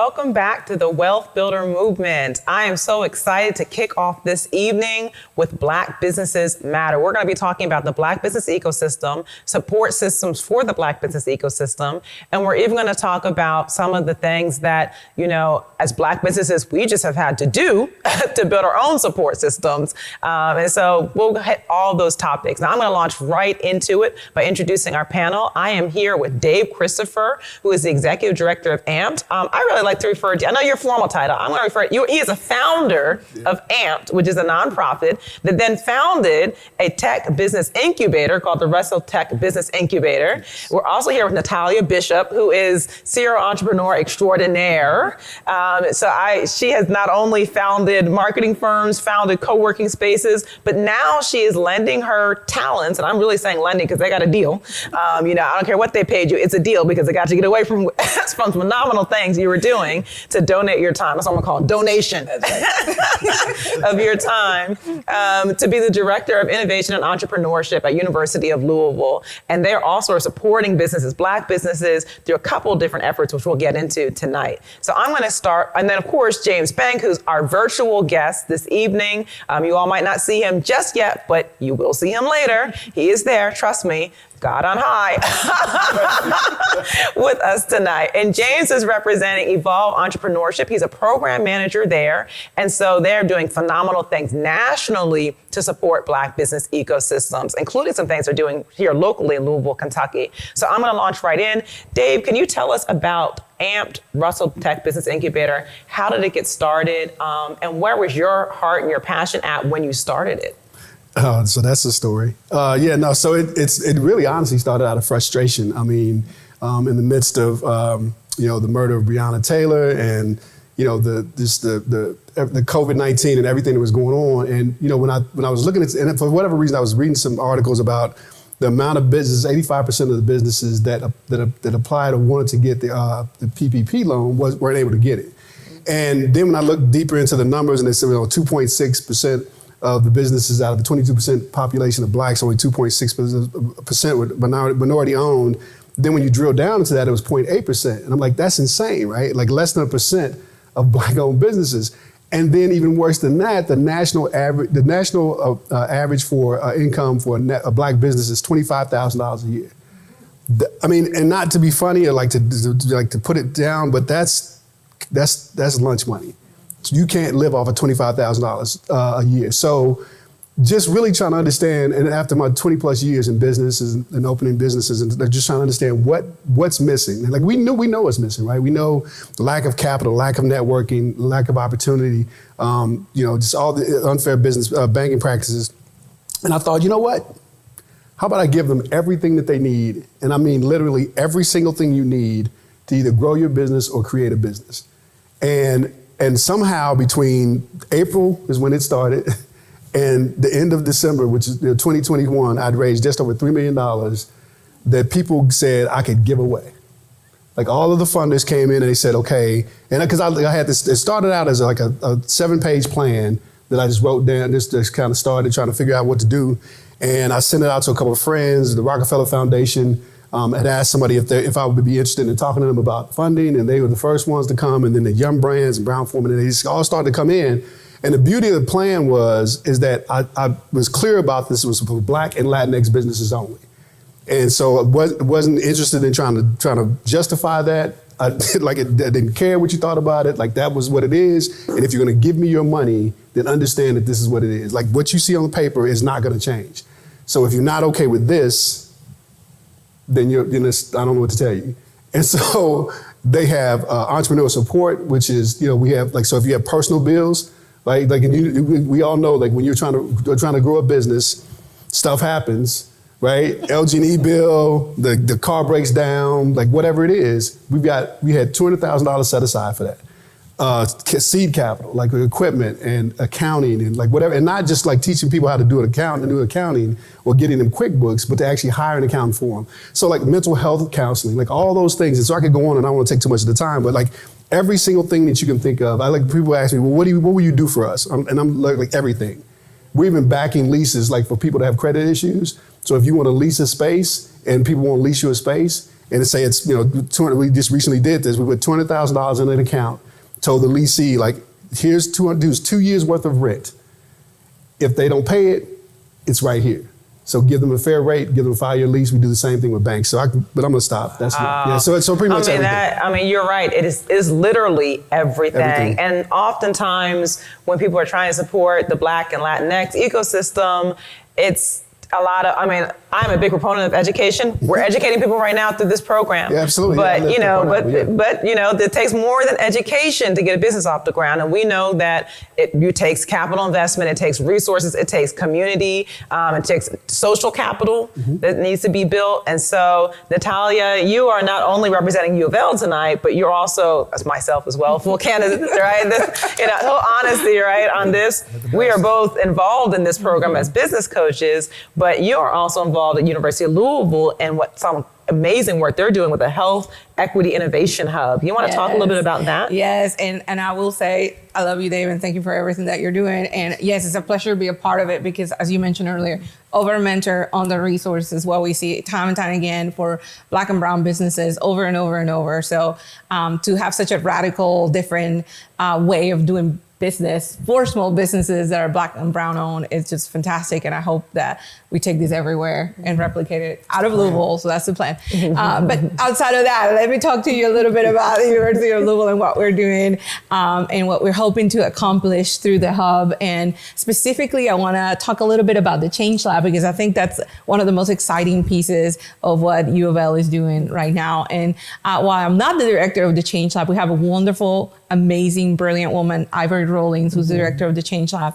welcome back to the Wealthbuilder movement. I am so excited to kick off this evening with Black Businesses Matter. We're going to be talking about the Black business ecosystem, support systems for the Black business ecosystem, and we're even going to talk about some of the things that, you know, as Black businesses, we just have had to do to build our own support systems. And so we'll hit all those topics. Now I'm going to launch right into it by introducing our panel. I am here with Dave Christopher, who is the Executive Director of Amped. I really like to refer to, I know your formal title, I'm going to refer to you, he is a founder of Amped, which is a nonprofit that then founded a tech business incubator called the Russell Tech Business Incubator. We're also here with Natalia Bishop, who is serial entrepreneur extraordinaire. She has not only founded marketing firms, founded co-working spaces, but now she is lending her talents, and I'm really saying lending because they got a deal. I don't care what they paid you, it's a deal because they got you to get away from some phenomenal things you were doing to donate your time. That's what I'm gonna call it, donation of your time to be the Director of Innovation and Entrepreneurship at University of Louisville. And they're also supporting businesses, Black businesses, through a couple of different efforts, which we'll get into tonight. So I'm gonna start, and then of course, James Bank, who's our virtual guest this evening. You all might not see him just yet, but you will see him later. He is there, trust me. God on high with us tonight. And James is representing Evolve Entrepreneurship. He's a program manager there. And so they're doing phenomenal things nationally to support Black business ecosystems, including some things they're doing here locally in Louisville, Kentucky. So I'm gonna launch right in. Dave, can you tell us about Amped Russell Tech Business Incubator? How did it get started? And where was your heart and your passion at when you started it? So that's the story. So it really honestly started out of frustration. I mean, in the midst of the murder of Breonna Taylor and the COVID-19 and everything that was going on, and when I was looking at, and for whatever reason I was reading some articles about the amount of businesses, 85% of the businesses that applied or wanted to get the PPP loan weren't able to get it. And then when I looked deeper into the numbers, and they said 2.6% of the businesses out of the 22% population of Blacks, only 2.6% were minority owned. Then when you drill down into that, it was 0.8%. And I'm like, that's insane, right? Like less than 1% of Black owned businesses. And then even worse than that, the national average for income for a Black business is $25,000 a year. And not to be funny or like to put it down, but that's lunch money. You can't live off of $25,000 a year. So just really trying to understand, and after my 20 plus years in businesses and opening businesses, and just trying to understand what's missing. And like we know what's missing, right? We know the lack of capital, lack of networking, lack of opportunity, just all the unfair business banking practices. And I thought, you know what? How about I give them everything that they need? And I mean literally every single thing you need to either grow your business or create a business. And somehow between April is when it started and the end of December, which is 2021, I'd raised just over $3 million that people said I could give away. Like all of the funders came in and they said, okay, and because I had this, it started out as like a 7-page plan that I just wrote down, just kind of started trying to figure out what to do. And I sent it out to a couple of friends, the Rockefeller Foundation, had asked somebody if I would be interested in talking to them about funding, and they were the first ones to come, and then the Young Brands and Brown Forman, and they just all started to come in. And the beauty of the plan is that I was clear about this was for Black and Latinx businesses only. And so I wasn't interested in trying to justify that. I didn't care what you thought about it. Like that was what it is. And if you're gonna give me your money, then understand that this is what it is. Like what you see on the paper is not gonna change. So if you're not okay with this, then I don't know what to tell you. And so they have entrepreneur support, which is, we have so if you have personal bills, right? Like we all know, like when you're trying to grow a business, stuff happens, right? LG&E bill, the car breaks down, like whatever it is, we had $200,000 set aside for that. Seed capital, like equipment and accounting and like whatever, and not just like teaching people how to do accounting or getting them QuickBooks, but to actually hire an accountant for them. So like mental health counseling, like all those things. And so I could go on and I don't want to take too much of the time, but like every single thing that you can think of. People ask me, well, what will you do for us? And I'm like everything. We're even backing leases like for people that have credit issues. So if you want to lease a space and people want to lease you a space, and say it's, 200, we just recently did this. We put $200,000 in an account, told the leasee, like, here's 2 years worth of rent. If they don't pay it, it's right here. So give them a fair rate, give them a 5-year lease. We do the same thing with banks. But I'm going to stop. That's so pretty much everything. You're right. It is literally everything. And oftentimes when people are trying to support the Black and Latinx ecosystem, it's a lot of, I'm a big proponent of education. We're educating people right now through this program. Yeah, absolutely. But, it takes more than education to get a business off the ground. And we know that it takes capital investment, it takes resources, it takes community, it takes social capital that needs to be built. And so, Natalia, you are not only representing U of L tonight, but you're also, as myself as well, full candidate, right? Full honesty, right, on this. We are both involved in this program as business coaches, but you are also involved at University of Louisville and what some amazing work they're doing with a health equity innovation hub. You want to talk a little bit about that? Yes, and I will say, I love you, Dave, and thank you for everything that you're doing. And yes, it's a pleasure to be a part of it because, as you mentioned earlier, over-mentor on the resources, what we see time and time again for Black and brown businesses over and over and over. So to have such a radical, different way of doing business for small businesses that are Black and brown owned is just fantastic. And I hope that we take this everywhere and replicate it out of Louisville. So that's the plan. But outside of that, let me talk to you a little bit about the University of Louisville and what we're doing and what we're hoping to accomplish through the hub. And specifically, I want to talk a little bit about the Change Lab because I think that's one of the most exciting pieces of what U of L is doing right now. And while I'm not the director of the Change Lab, we have a wonderful, amazing, brilliant woman, Ivory Rollins, who's the director of the Change Lab.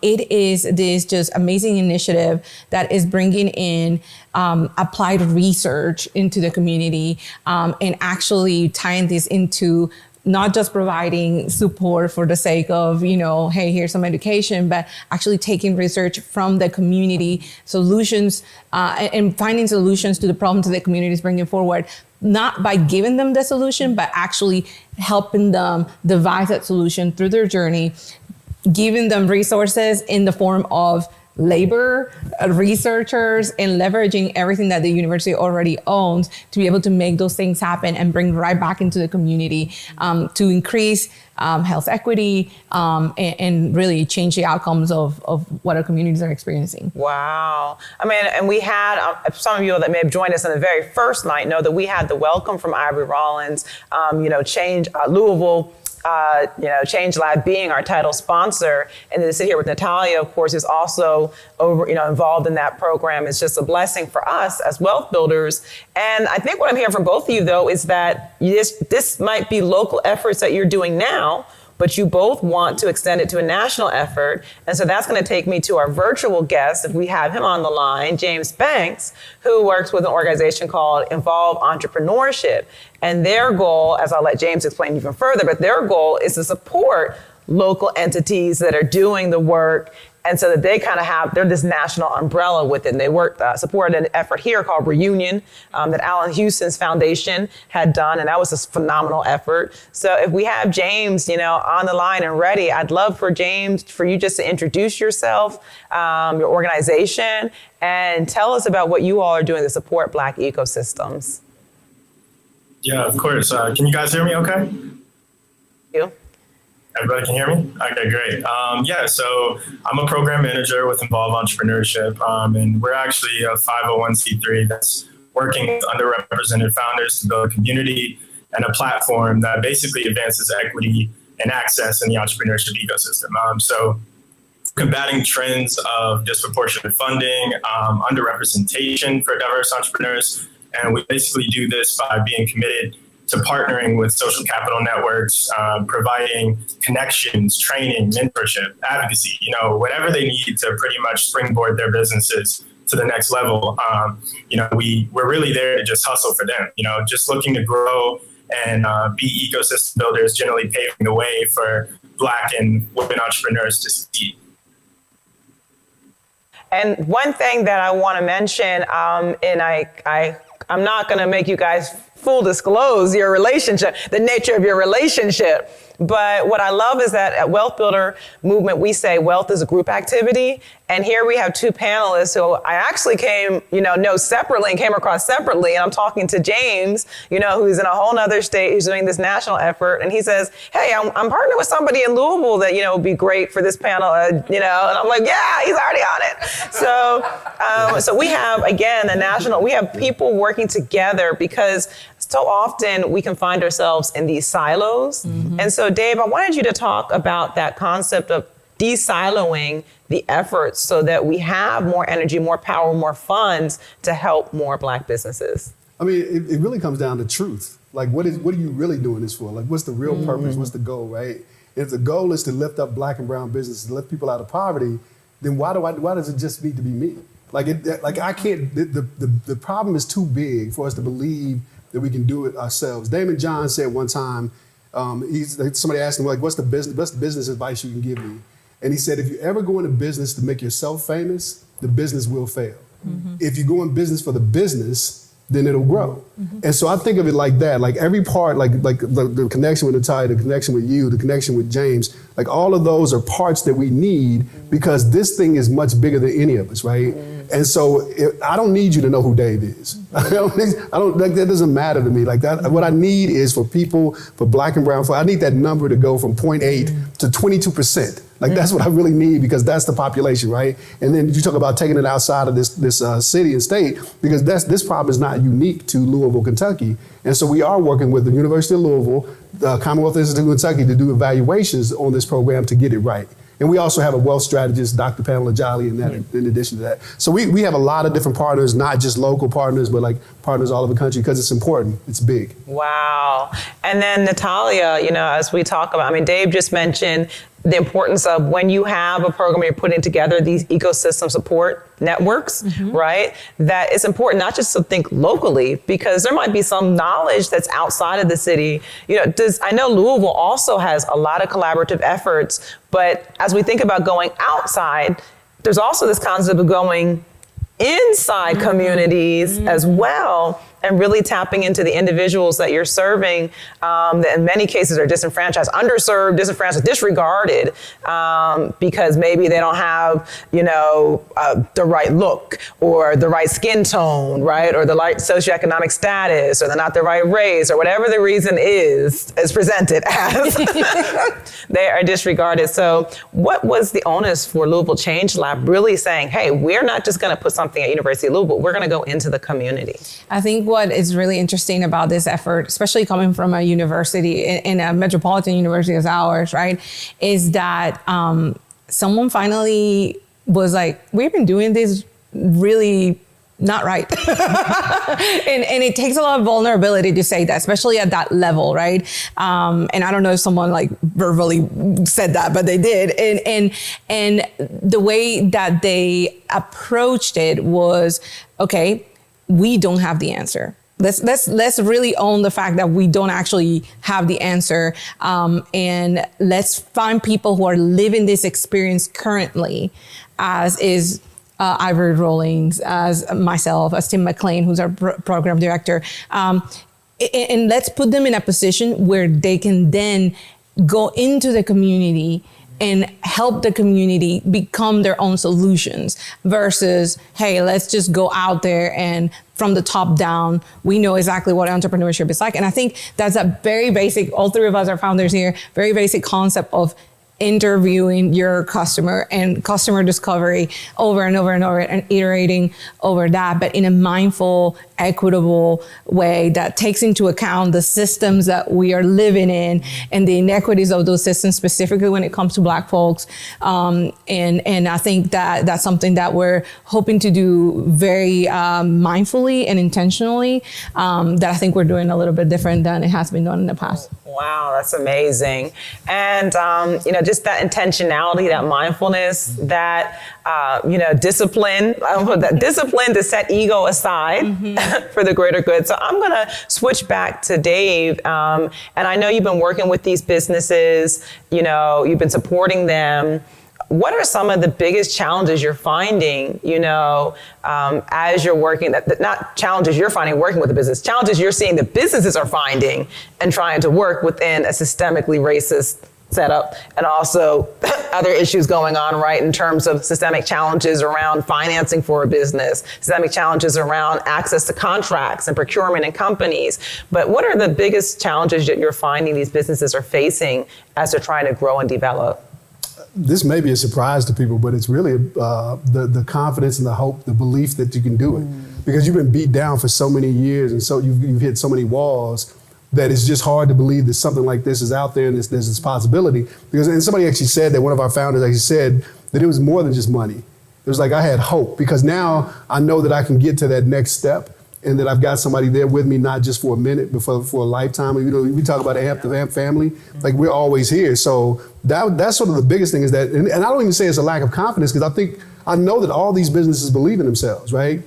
It is this just amazing initiative that is bringing in applied research into the community and actually tying this into not just providing support for the sake of, hey, here's some education, but actually taking research from the community, solutions, and finding solutions to the problems that the community is bringing forward, not by giving them the solution, but actually helping them devise that solution through their journey, giving them resources in the form of labor, researchers, and leveraging everything that the university already owns to be able to make those things happen and bring right back into the community to increase health equity and really change the outcomes of what our communities are experiencing. Wow. And we had, some of you that may have joined us on the very first night know that we had the welcome from Ivory Rollins, Change Louisville, Change Lab being our title sponsor, and then to sit here with Natalia, of course, is also involved in that program. It's just a blessing for us as wealth builders. And I think what I'm hearing from both of you, though, is that this might be local efforts that you're doing now, but you both want to extend it to a national effort. And so that's going to take me to our virtual guest, if we have him on the line, James Banks, who works with an organization called Involve Entrepreneurship. And their goal, as I'll let James explain even further, but their goal is to support local entities that are doing the work, and so that they kind of they're this national umbrella with it. And they supported an effort here called Reunion that Allen Houston's foundation had done, and that was a phenomenal effort. So if we have James, on the line and ready, I'd love for you just to introduce yourself, your organization, and tell us about what you all are doing to support Black ecosystems. Yeah, of course. Can you guys hear me okay? You? Everybody can hear me? Okay, great. So I'm a program manager with Involve Entrepreneurship, and we're actually a 501c3 that's working with underrepresented founders to build a community and a platform that basically advances equity and access in the entrepreneurship ecosystem. So combating trends of disproportionate funding, underrepresentation for diverse entrepreneurs, and we basically do this by being committed to partnering with social capital networks, providing connections, training, mentorship, advocacy, whatever they need to pretty much springboard their businesses to the next level. We're really there to just hustle for them, just looking to grow and be ecosystem builders, generally paving the way for Black and women entrepreneurs to succeed. And one thing that I want to mention, and I'm not going to make you guys full disclose your relationship, the nature of your relationship. But what I love is that at Wealthbuilder Movement, we say wealth is a group activity. And here we have two panelists who I actually know separately and came across separately. And I'm talking to James, who's in a whole nother state, who's doing this national effort. And he says, hey, I'm partnering with somebody in Louisville that, would be great for this panel, and I'm like, yeah, he's already on it. So we have, again, we have people working together because so often we can find ourselves in these silos. Mm-hmm. And so, Dave, I wanted you to talk about that concept of de-siloing the efforts so that we have more energy, more power, more funds to help more Black businesses. I mean, it really comes down to truth. Like, what are you really doing this for? Like, what's the real purpose? What's the goal, right? If the goal is to lift up Black and brown businesses, lift people out of poverty, then why does it just need to be me? I can't. The problem is too big for us to believe that we can do it ourselves. Damon John said one time, somebody asked him, what's the business advice you can give me? And he said, if you ever go into business to make yourself famous, the business will fail. Mm-hmm. If you go in business for the business, then it'll grow. Mm-hmm. And so I think of it like that, like every part, like the connection with Natalia, the connection with you, the connection with James, like all of those are parts that we need because this thing is much bigger than any of us, right? Mm-hmm. And so I don't need you to know who Dave is. I don't that doesn't matter to me. Like that, what I need is for people, for Black and brown folk, I need that number to go from 0.8 to 22%. Like that's what I really need because that's the population, right? And then you talk about taking it outside of this city and state because this problem is not unique to Louisville, Kentucky. And so we are working with the University of Louisville, the Commonwealth Institute of Kentucky to do evaluations on this program to get it right. And we also have a wealth strategist, Dr. Pamela Jolly, in addition to that. So we have a lot of different partners, not just local partners, but like partners all over the country because it's important. It's big. Wow. And then Natalia, as we talk about, Dave just mentioned the importance of when you have a program, you're putting together these ecosystem support networks, right? That it's important not just to think locally, because there might be some knowledge that's outside of the city. I know Louisville also has a lot of collaborative efforts, but as we think about going outside, there's also this concept of going inside communities as well, and really tapping into the individuals that you're serving that in many cases are disenfranchised, underserved, disenfranchised, disregarded because maybe they don't have, the right look or the right skin tone, right? Or the right socioeconomic status, or they're not the right race, or whatever the reason is presented as, they are disregarded. So what was the onus for Louisville Change Lab really saying, hey, we're not just gonna put something at University of Louisville, we're gonna go into the community? I think what is really interesting about this effort, especially coming from a university, in a metropolitan university as ours, right, is that someone finally was like, we've been doing this really not right. and it takes a lot of vulnerability to say that, especially at that level, right? And I don't know if someone like verbally said that, but they did. And the way that they approached it was, okay, we don't have the answer. Let's really own the fact that we don't actually have the answer, and let's find people who are living this experience currently, as is Ivory Rawlings, as myself, as Tim McLean, who's our program director, and let's put them in a position where they can then go into the community and help the community become their own solutions versus, hey, let's just go out there and from the top down, we know exactly what entrepreneurship is like. And I think that's a very basic, all three of us are founders here, very basic concept of interviewing your customer and customer discovery over and over and over and iterating over that, but in a mindful, equitable way that takes into account the systems that we are living in and the inequities of those systems, specifically when it comes to Black folks. And I think that that's something that we're hoping to do very mindfully and intentionally, that I think we're doing a little bit different than it has been done in the past. Wow, that's amazing. And, just that intentionality, that mindfulness, that, discipline, that discipline to set ego aside for the greater good. So I'm going to switch back to Dave. And I know you've been working with these businesses, you've been supporting them. what are some of the biggest challenges you're finding, as you're working, that not challenges you're finding working with the business, challenges you're seeing the businesses are finding and trying to work within a systemically racist setup, and also other issues going on, right, in terms of systemic challenges around financing for a business, systemic challenges around access to contracts and procurement and companies. But what are the biggest challenges that you're finding these businesses are facing as they're trying to grow and develop? This may be a surprise to people, but it's really the confidence and the hope, the belief that you can do it. Because you've been beat down for so many years, and so you've hit so many walls that it's just hard to believe that something like this is out there and there's this possibility. And somebody actually said that, one of our founders actually said that it was more than just money. It was like, I had hope, because now I know that I can get to that next step, and that I've got somebody there with me, not just for a minute, but for a lifetime. We talk about the Hampton family, like we're always here. So that's sort of the biggest thing is that, and I don't even say it's a lack of confidence, because I know that all these businesses believe in themselves, right?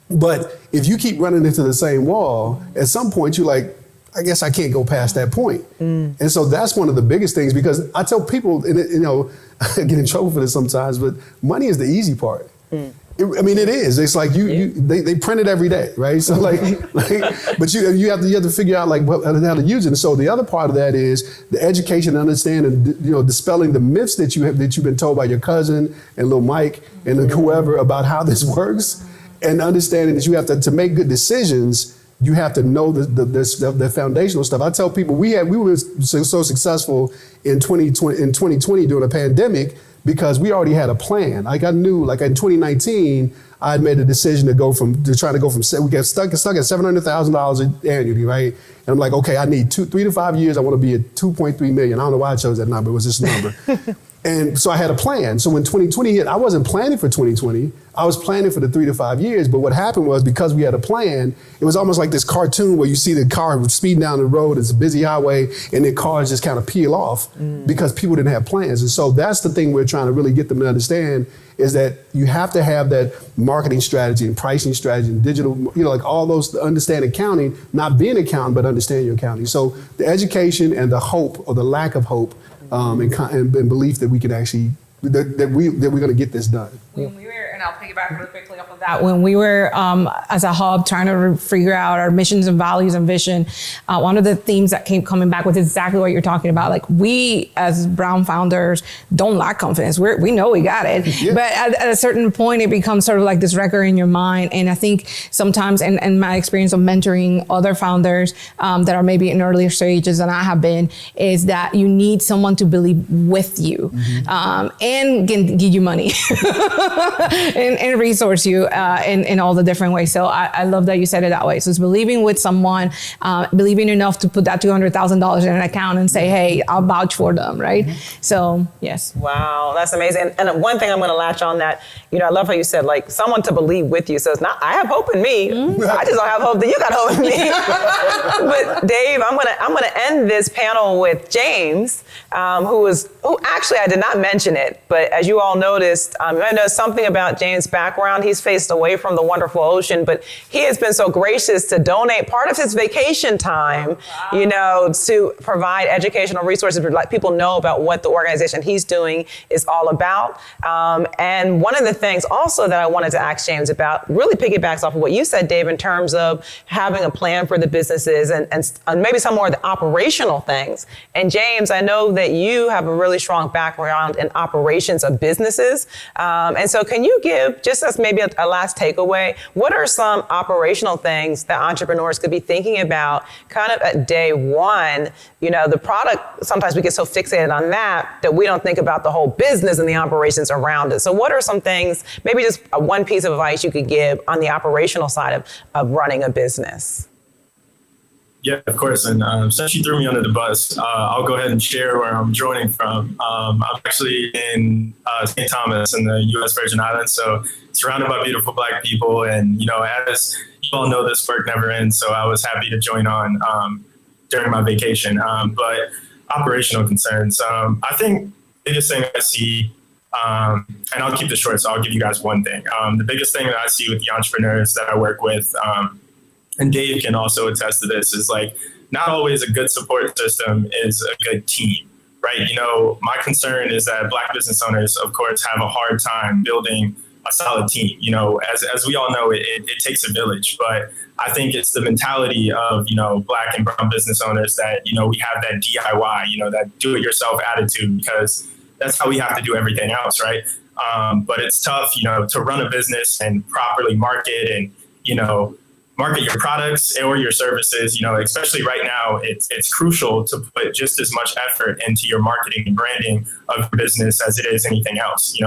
But if you keep running into the same wall, at some point you're like, I guess I can't go past that point. And so that's one of the biggest things, because I tell people, I get in trouble for this sometimes, but money is the easy part. It is. It's like they print it every day, right? So but you have to figure out how to use it. And so the other part of that is the education, and understanding, dispelling the myths that you've been told by your cousin and little Mike and whoever about how this works, and understanding that you have to make good decisions. You have to know the foundational stuff. I tell people we were so successful in 2020 during a pandemic because we already had a plan. Like I knew, like in 2019, I had made a decision to try to go from we got stuck at $700,000 annually, right? And I'm like, okay, I need 3 to 5 years. I want to be at 2.3 million. I don't know why I chose that number. It was this number. And so I had a plan. So when 2020 hit, I wasn't planning for 2020. I was planning for the 3 to 5 years. But what happened was, because we had a plan, it was almost like this cartoon where you see the car speeding down the road. It's a busy highway, and then cars just kind of peel off because people didn't have plans. And so that's the thing we're trying to really get them to understand, is that you have to have that marketing strategy and pricing strategy and digital, like all those, to understand accounting, not being an accountant, but understand your accounting. So the education and the hope, or the lack of hope, and belief that we can actually, that we're going to get this done. When we were, and I'll piggyback really quickly off of that, when we were as a hub trying to figure out our missions and values and vision, one of the themes that kept coming back was exactly what you're talking about. Like, we as Brown founders don't lack confidence. We know we got it. Yeah. But at a certain point, it becomes sort of like this record in your mind. And I think sometimes, and my experience of mentoring other founders that are maybe in earlier stages than I have been, is that you need someone to believe with you, and can give you money and resource you in all the different ways. So I love that you said it that way. So it's believing with someone, believing enough to put that $200,000 in an account and say, hey, I'll vouch for them, right? So, yes. Wow, that's amazing. And one thing I'm going to latch on that, I love how you said, like, someone to believe with you. So it's not, I have hope in me. I just don't have hope that you got hope in me. But Dave, I'm going to end this panel with James, who actually, I did not mention it, but as you all noticed, I know something about James' background. He's faced away from the wonderful ocean, but he has been so gracious to donate part of his vacation time, to provide educational resources to let people know about what the organization he's doing is all about. And one of the things also that I wanted to ask James about really piggybacks off of what you said, Dave, in terms of having a plan for the businesses and maybe some more of the operational things. And James, I know that you have a really strong background in operations of businesses. And so can you give, just as maybe a last takeaway, what are some operational things that entrepreneurs could be thinking about kind of at day one? The product, sometimes we get so fixated on that we don't think about the whole business and the operations around it. So what are some things, maybe just one piece of advice you could give on the operational side of running a business? Yeah, of course. And since you threw me under the bus, I'll go ahead and share where I'm joining from. I'm actually in St. Thomas in the U.S. Virgin Islands, so surrounded by beautiful Black people. And, as you all know, this work never ends. So I was happy to join on during my vacation. But operational concerns, I think the biggest thing I see, and I'll keep this short, so I'll give you guys one thing. The biggest thing that I see with the entrepreneurs that I work with, and Dave can also attest to this, is like, not always a good support system is a good team, right? My concern is that Black business owners, of course, have a hard time building a solid team. As we all know, it takes a village, but I think it's the mentality of, Black and brown business owners that, we have that DIY, that do-it-yourself attitude, because that's how we have to do everything else, right? But it's tough, to run a business and properly market and, market your products or your services. Especially right now, it's crucial to put just as much effort into your marketing and branding of your business as it is anything else.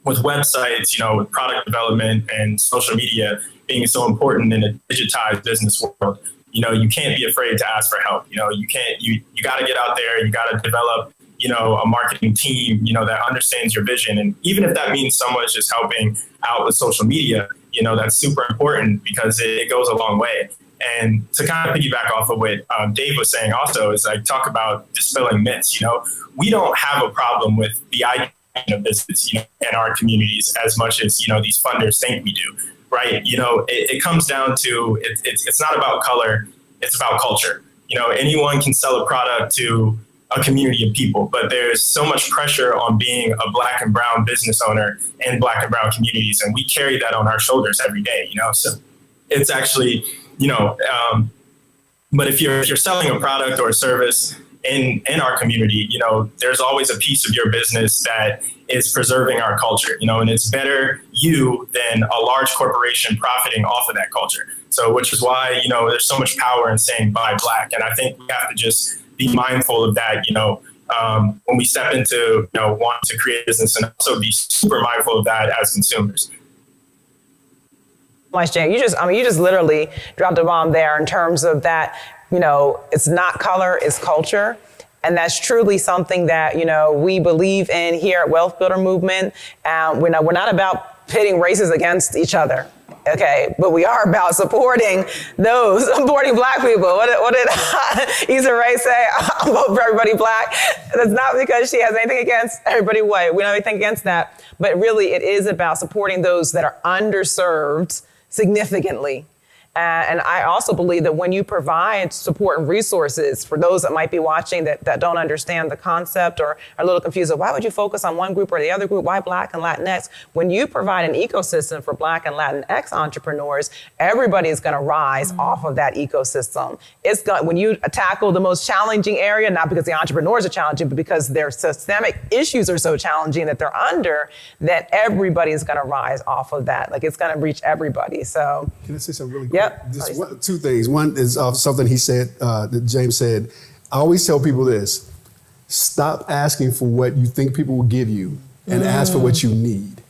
With websites, with product development and social media being so important in a digitized business world, you can't be afraid to ask for help. You got to get out there, you got to develop, a marketing team, that understands your vision. And even if that means someone's just helping out with social media, that's super important because it goes a long way. And to kind of piggyback off of what Dave was saying also is talk about dispelling myths. We don't have a problem with the idea of business, in our communities as much as, these funders think we do, right? It comes down to, it's not about color, it's about culture. Anyone can sell a product to a community of people, but there's so much pressure on being a Black and brown business owner in Black and brown communities. And we carry that on our shoulders every day, so it's actually, but if you're selling a product or a service in our community, there's always a piece of your business that is preserving our culture, and it's better you than a large corporation profiting off of that culture. So, which is why, there's so much power in saying buy Black. And I think we have to just be mindful of that, when we step into, wanting to create a business, and also be super mindful of that as consumers. Much, Jane. You just literally dropped a bomb there in terms of that, it's not color, it's culture. And that's truly something that, we believe in here at Wealthbuilder Movement. We're not about pitting races against each other. Okay, but we are about supporting Black people. What did Issa Rae say? I'll vote for everybody Black. That's not because she has anything against everybody white. We don't have anything against that. But really, it is about supporting those that are underserved significantly. And I also believe that when you provide support and resources for those that might be watching that don't understand the concept or are a little confused of why would you focus on one group or the other group, why Black and Latinx? When you provide an ecosystem for Black and Latinx entrepreneurs, everybody is going to rise off of that ecosystem. When you tackle the most challenging area, not because the entrepreneurs are challenging, but because their systemic issues are so challenging that they're under, that everybody is going to rise off of that. It's going to reach everybody. So can I say something really quick? Yep. Just two things. One is something he said, that James said. I always tell people this: stop asking for what you think people will give you and ask for what you need.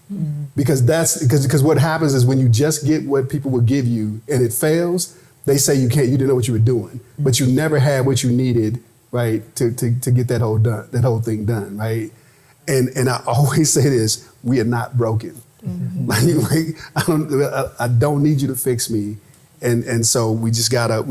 Because what happens is when you just get what people will give you and it fails, they say you didn't know what you were doing, but you never had what you needed, right, to get that whole thing done, right? And I always say this: we are not broken. I don't need you to fix me. And so we gotta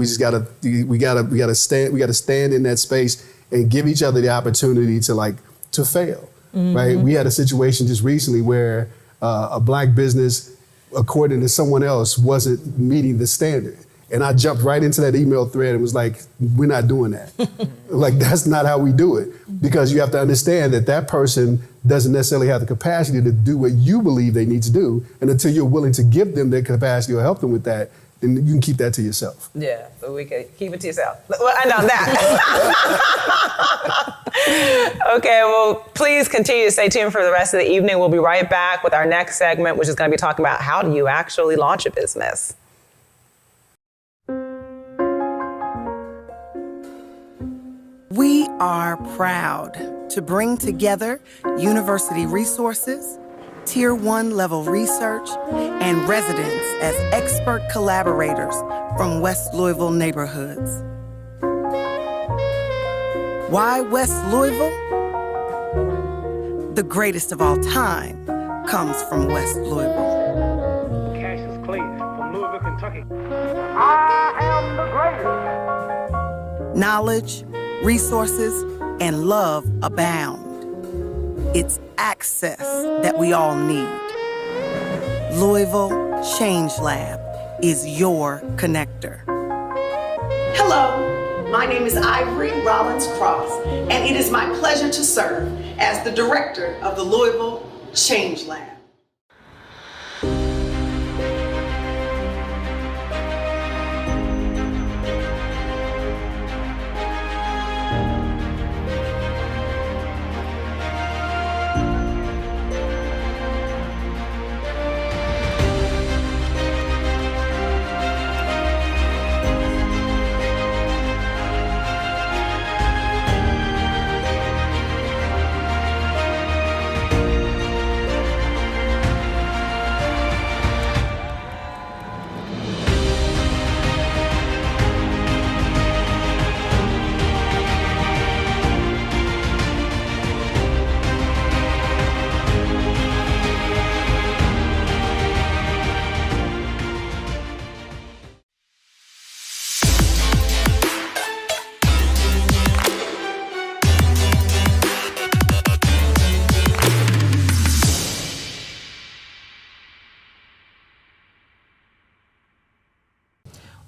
stand in that space and give each other the opportunity to fail, right? We had a situation just recently where a Black business, according to someone else, wasn't meeting the standard. And I jumped right into that email thread and was like, we're not doing that. That's not how we do it. Because you have to understand that person doesn't necessarily have the capacity to do what you believe they need to do. And until you're willing to give them that capacity or help them with that, then you can keep that to yourself. Yeah, so we can keep it to yourself. Well, I know that. Okay, well, please continue to stay tuned for the rest of the evening. We'll be right back with our next segment, which is going to be talking about how do you actually launch a business. We are proud to bring together university resources, Tier 1 level research, and residents as expert collaborators from West Louisville neighborhoods. Why West Louisville? The greatest of all time comes from West Louisville. Cassius Clay from Louisville, Kentucky. I am the greatest. Knowledge, resources, and love abound. It's access that we all need. Louisville Change Lab is your connector. Hello, My name is Ivory Rollins Cross, and it is my pleasure to serve as the director of the Louisville Change Lab.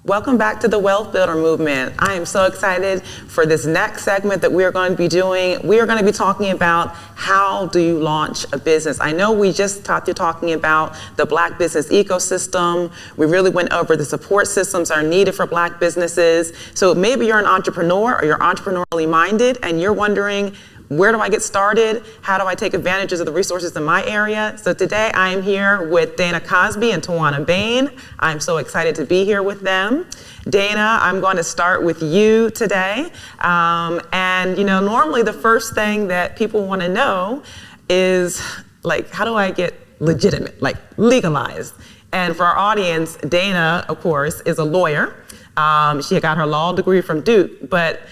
Welcome back to the Wealthbuilder movement. I am so excited for this next segment that we are going to be doing. We are going to be talking about how do you launch a business. I know we just talking about the Black business ecosystem. We really went over the support systems that are needed for Black businesses. So maybe you're an entrepreneur or you're entrepreneurially minded and you're wondering, where do I get started? How do I take advantages of the resources in my area? So today I am here with Dana Cosby and Tawana Bain. I'm so excited to be here with them. Dana, I'm going to start with you today. And normally the first thing that people want to know is like, how do I get legitimate, like legalized? And for our audience, Dana, of course, is a lawyer. She got her law degree from Duke, but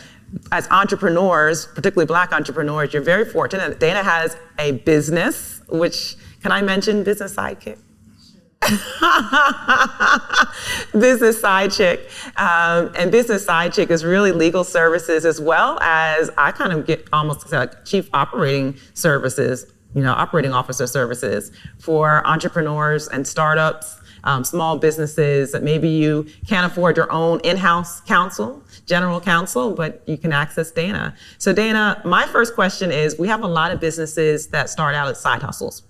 as entrepreneurs, particularly Black entrepreneurs, you're very fortunate. Dana has a business, which, can I mention Business Sidekick? Business Side Chick. And Business Side Chick is really legal services as well as I kind of get almost like chief operating services, operating officer services for entrepreneurs and startups, small businesses that maybe you can't afford your own in-house counsel, general counsel, but you can access Dana. So Dana, my first question is, we have a lot of businesses that start out as side hustles.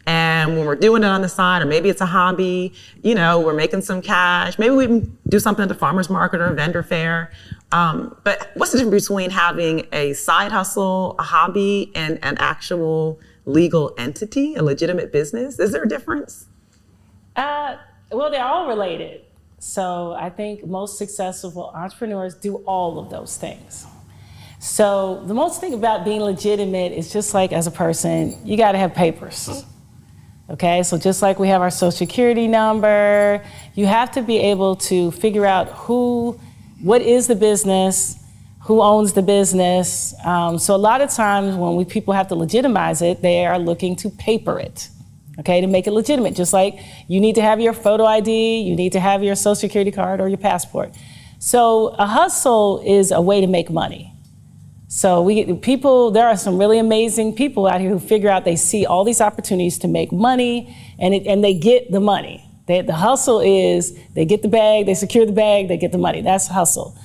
And when we're doing it on the side, or maybe it's a hobby, we're making some cash, maybe we can do something at the farmer's market or a vendor fair. But what's the difference between having a side hustle, a hobby, and an actual legal entity, a legitimate business? Is there a difference? Well, they're all related. So I think most successful entrepreneurs do all of those things. So the most thing about being legitimate is just like as a person, you got to have papers. Okay, so just like we have our social security number, you have to be able to figure out what is the business, who owns the business. So a lot of times when people have to legitimize it, they are looking to paper it. Okay, to make it legitimate, just like you need to have your photo ID, you need to have your social security card or your passport. So a hustle is a way to make money. So there are some really amazing people out here who figure out they see all these opportunities to make money and they get the money. The hustle is they get the bag, they secure the bag, they get the money. That's hustle.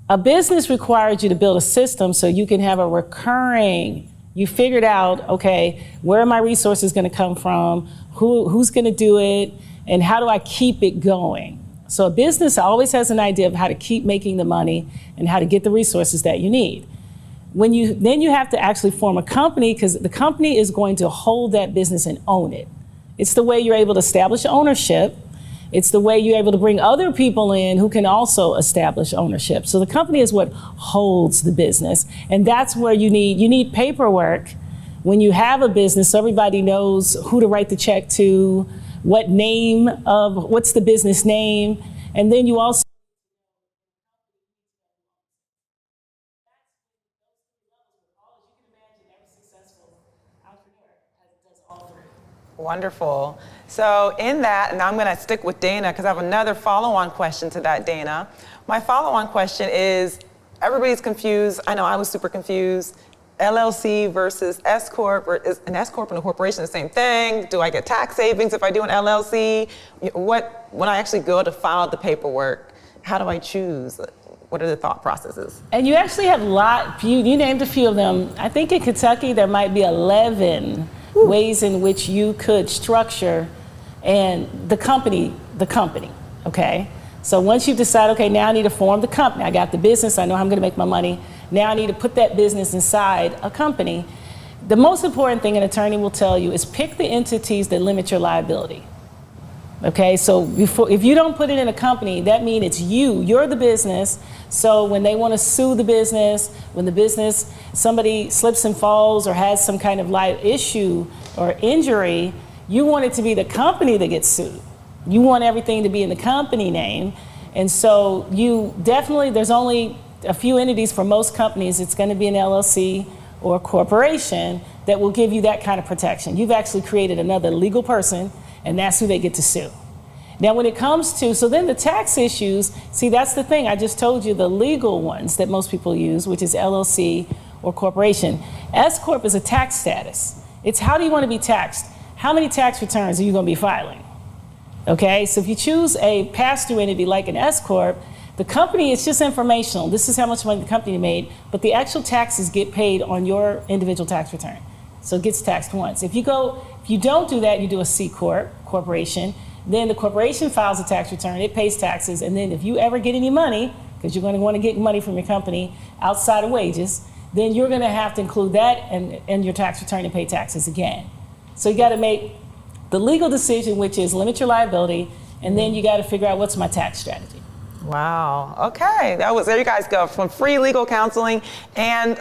A business requires you to build a system so you can have a recurring. You figured out, okay, where are my resources going to come from? Who's going to do it? And how do I keep it going? So a business always has an idea of how to keep making the money and how to get the resources that you need. Then you have to actually form a company because the company is going to hold that business and own it. It's the way you're able to establish ownership. It's the way you're able to bring other people in who can also establish ownership. So the company is what holds the business. And that's where you need paperwork when you have a business so everybody knows who to write the check to, what's the business name. And then you also Wonderful. So in that, and I'm going to stick with Dana because I have another follow-on question to that, Dana. My follow-on question is, everybody's confused. I know I was super confused. LLC versus S Corp, or is an S Corp and a corporation the same thing? Do I get tax savings if I do an LLC? When I actually go to file the paperwork, how do I choose? What are the thought processes? And you actually have you named a few of them. I think in Kentucky there might be 11 ways in which you could structure and the company, okay? So once you decide, okay, now I need to form the company. I got the business, I know how I'm gonna make my money. Now I need to put that business inside a company. The most important thing an attorney will tell you is pick the entities that limit your liability. Okay, so if you don't put it in a company, that means it's you're the business. So when they want to sue the business, when the business, somebody slips and falls or has some kind of life issue or injury, you want it to be the company that gets sued. You want everything to be in the company name. And so there's only a few entities for most companies. It's going to be an LLC or a corporation that will give you that kind of protection. You've actually created another legal person, and that's who they get to sue. Now when it comes to, so then the tax issues, see that's the thing, I just told you the legal ones that most people use, which is LLC or corporation. S Corp is a tax status. It's how do you want to be taxed? How many tax returns are you going to be filing? Okay, so if you choose a pass-through entity like an S Corp, the company is just informational. This is how much money the company made, but the actual taxes get paid on your individual tax return. So it gets taxed once. If you don't do that, you do a C Corp, corporation, then the corporation files a tax return, it pays taxes, and then if you ever get any money, because you're going to want to get money from your company outside of wages, then you're going to have to include that in your tax return and pay taxes again. So you got to make the legal decision, which is limit your liability, and then you got to figure out what's my tax strategy. Wow. Okay. There you guys go, from free legal counseling and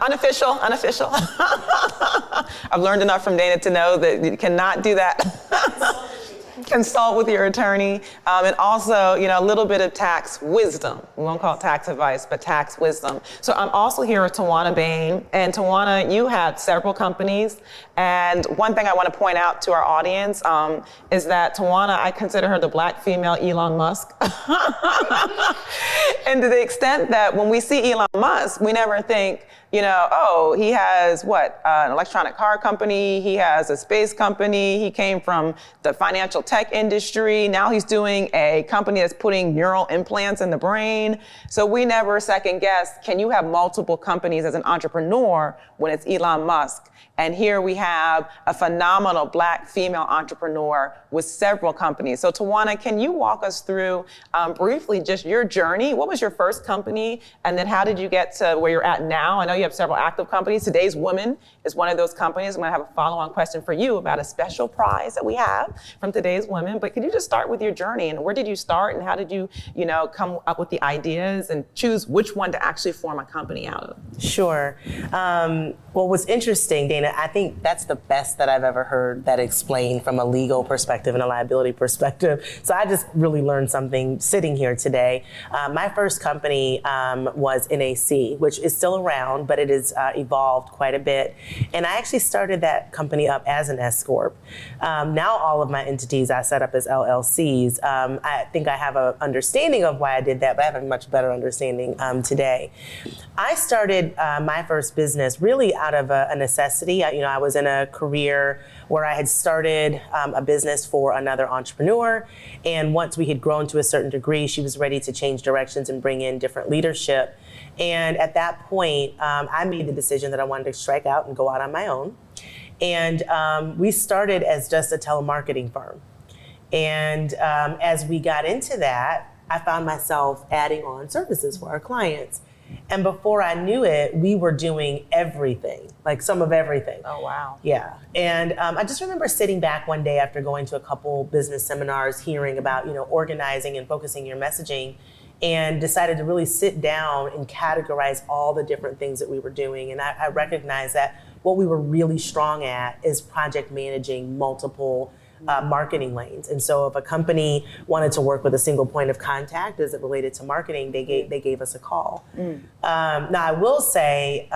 unofficial. I've learned enough from Dana to know that you cannot do that. Consult with your attorney, and also, a little bit of tax wisdom. We won't call it tax advice, but tax wisdom. So I'm also here with Tawana Bain, and Tawana, you had several companies, and one thing I want to point out to our audience is that Tawana, I consider her the black female Elon Musk. And to the extent that when we see Elon Musk, we never think, he has an electronic car company, he has a space company, he came from the financial tech industry, now he's doing a company that's putting neural implants in the brain. So we never second guess, can you have multiple companies as an entrepreneur when it's Elon Musk? And here we have a phenomenal black female entrepreneur with several companies. So Tawana, can you walk us through briefly just your journey? What was your first company? And then how did you get to where you're at now? I know you have several active companies. Today's Woman is one of those companies. I'm gonna have a follow-on question for you about a special prize that we have from Today's Women. But could you just start with your journey and where did you start and how did you, come up with the ideas and choose which one to actually form a company out of? Sure. Well, what's interesting, Dana, I think that's the best that I've ever heard that explained from a legal perspective and a liability perspective. So I just really learned something sitting here today. My first company was NAC, which is still around, but it has evolved quite a bit. And I actually started that company up as an S Corp. Now all of my entities I set up as LLCs. I think I have an understanding of why I did that, but I have a much better understanding today. I started my first business really out of a necessity. I was in a career where I had started a business for another entrepreneur. And once we had grown to a certain degree, she was ready to change directions and bring in different leadership. And at that point, I made the decision that I wanted to strike out and go out on my own. And we started as just a telemarketing firm. And as we got into that, I found myself adding on services for our clients. And before I knew it, we were doing everything, like some of everything. Oh, wow. Yeah. And I just remember sitting back one day after going to a couple business seminars, hearing about, organizing and focusing your messaging, and decided to really sit down and categorize all the different things that we were doing. And I recognized that what we were really strong at is project managing multiple marketing lanes. And so if a company wanted to work with a single point of contact as it related to marketing, they gave us a call. Now I will say,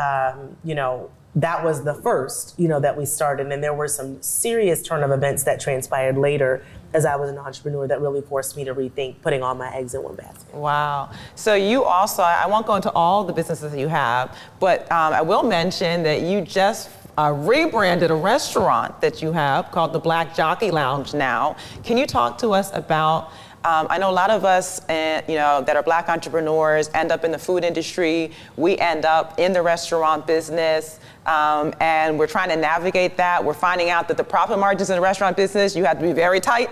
that was the first, that we started. And there were some serious turn of events that transpired later as I was an entrepreneur that really forced me to rethink putting all my eggs in one basket. Wow. So you also, I won't go into all the businesses that you have, but I will mention that you just rebranded a restaurant that you have called the Black Jockey Lounge now. Can you talk to us about I know a lot of us, that are Black entrepreneurs end up in the food industry. We end up in the restaurant business, and we're trying to navigate that. We're finding out that the profit margins in the restaurant business, you have to be very tight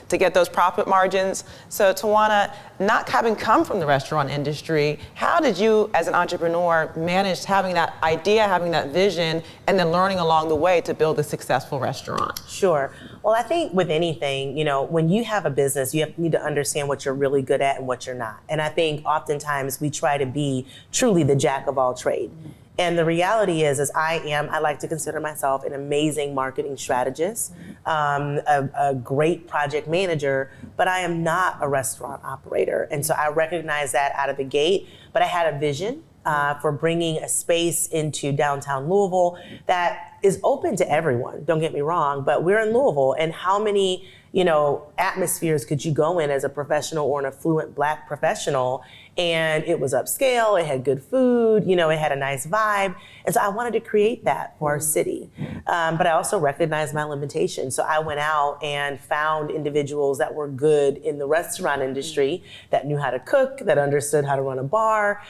to get those profit margins. So Tawana, not having come from the restaurant industry, how did you as an entrepreneur manage having that idea, having that vision, and then learning along the way to build a successful restaurant? Sure. Well, I think with anything, when you have a business, you need to understand what you're really good at and what you're not. And I think oftentimes we try to be truly the jack of all trade. And the reality is I like to consider myself an amazing marketing strategist, a great project manager, but I am not a restaurant operator. And so I recognize that out of the gate, but I had a vision for bringing a space into downtown Louisville that is open to everyone, don't get me wrong, but we're in Louisville, and how many atmospheres could you go in as a professional or an affluent Black professional? And it was upscale, it had good food, it had a nice vibe. And so I wanted to create that for our city. But I also recognized my limitations. So I went out and found individuals that were good in the restaurant industry, that knew how to cook, that understood how to run a bar,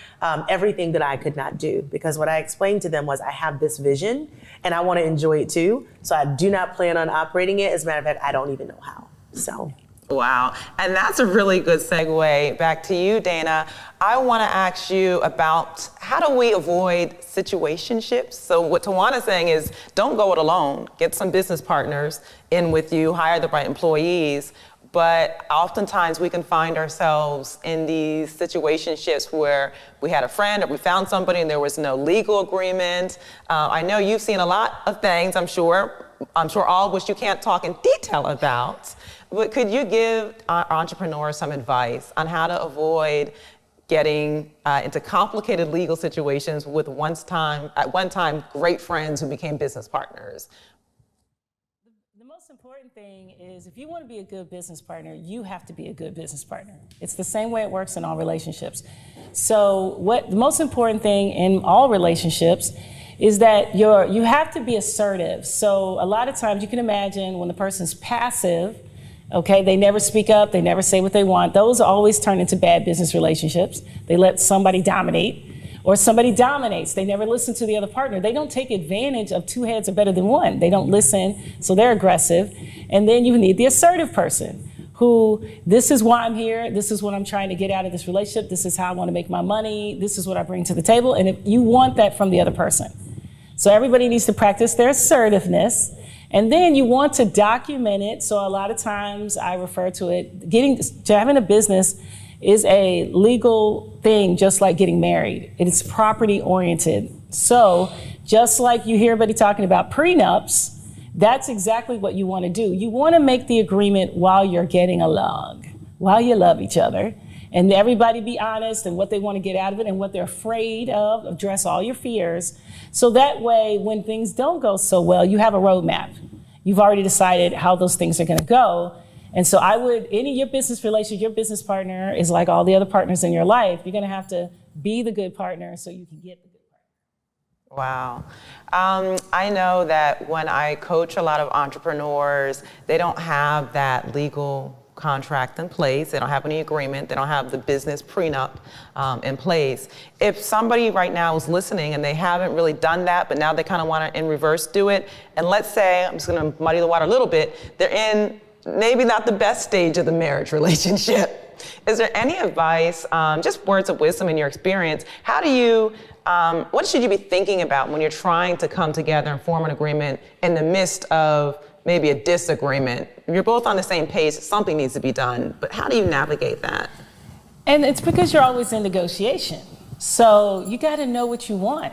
everything that I could not do. Because what I explained to them was, I have this vision and I want to enjoy it too. So I do not plan on operating it. As a matter of fact, I don't even know how. So. Wow. And that's a really good segue back to you, Dana. I want to ask you about how do we avoid situationships? So what Tawana's saying is, don't go it alone. Get some business partners in with you, hire the right employees. But oftentimes we can find ourselves in these situationships where we had a friend or we found somebody and there was no legal agreement. I know you've seen a lot of things, I'm sure all of which you can't talk in detail about. But could you give our entrepreneurs some advice on how to avoid getting into complicated legal situations with at one time great friends who became business partners? The most important thing is, if you want to be a good business partner, you have to be a good business partner. It's the same way it works in all relationships. So the most important thing in all relationships is that you have to be assertive. So a lot of times you can imagine when the person's passive, okay, they never speak up, they never say what they want. Those always turn into bad business relationships. They let somebody dominate, or somebody dominates. They never listen to the other partner. They don't take advantage of two heads are better than one. They don't listen, so they're aggressive. And then you need the assertive person who, this is why I'm here, this is what I'm trying to get out of this relationship, this is how I want to make my money, this is what I bring to the table, and if you want that from the other person. So everybody needs to practice their assertiveness. And then you want to document it. So a lot of times I refer to it, having a business is a legal thing, just like getting married. It's property oriented. So just like you hear everybody talking about prenups, that's exactly what you want to do. You want to make the agreement while you're getting along, while you love each other, and everybody be honest and what they want to get out of it and what they're afraid of, address all your fears. So that way, when things don't go so well, you have a roadmap. You've already decided how those things are going to go. And so your business relationship, your business partner is like all the other partners in your life. You're going to have to be the good partner so you can get the good partner. Wow. I know that when I coach a lot of entrepreneurs, they don't have that legal contract in place. They don't have any agreement. They don't have the business prenup in place. If somebody right now is listening and they haven't really done that, but now they kind of want to in reverse do it, and let's say, I'm just going to muddy the water a little bit, they're in maybe not the best stage of the marriage relationship. Is there any advice, just words of wisdom in your experience? How do you, what should you be thinking about when you're trying to come together and form an agreement in the midst of maybe a disagreement? You're both on the same page, something needs to be done, but how do you navigate that? And it's because you're always in negotiation. So you got to know what you want.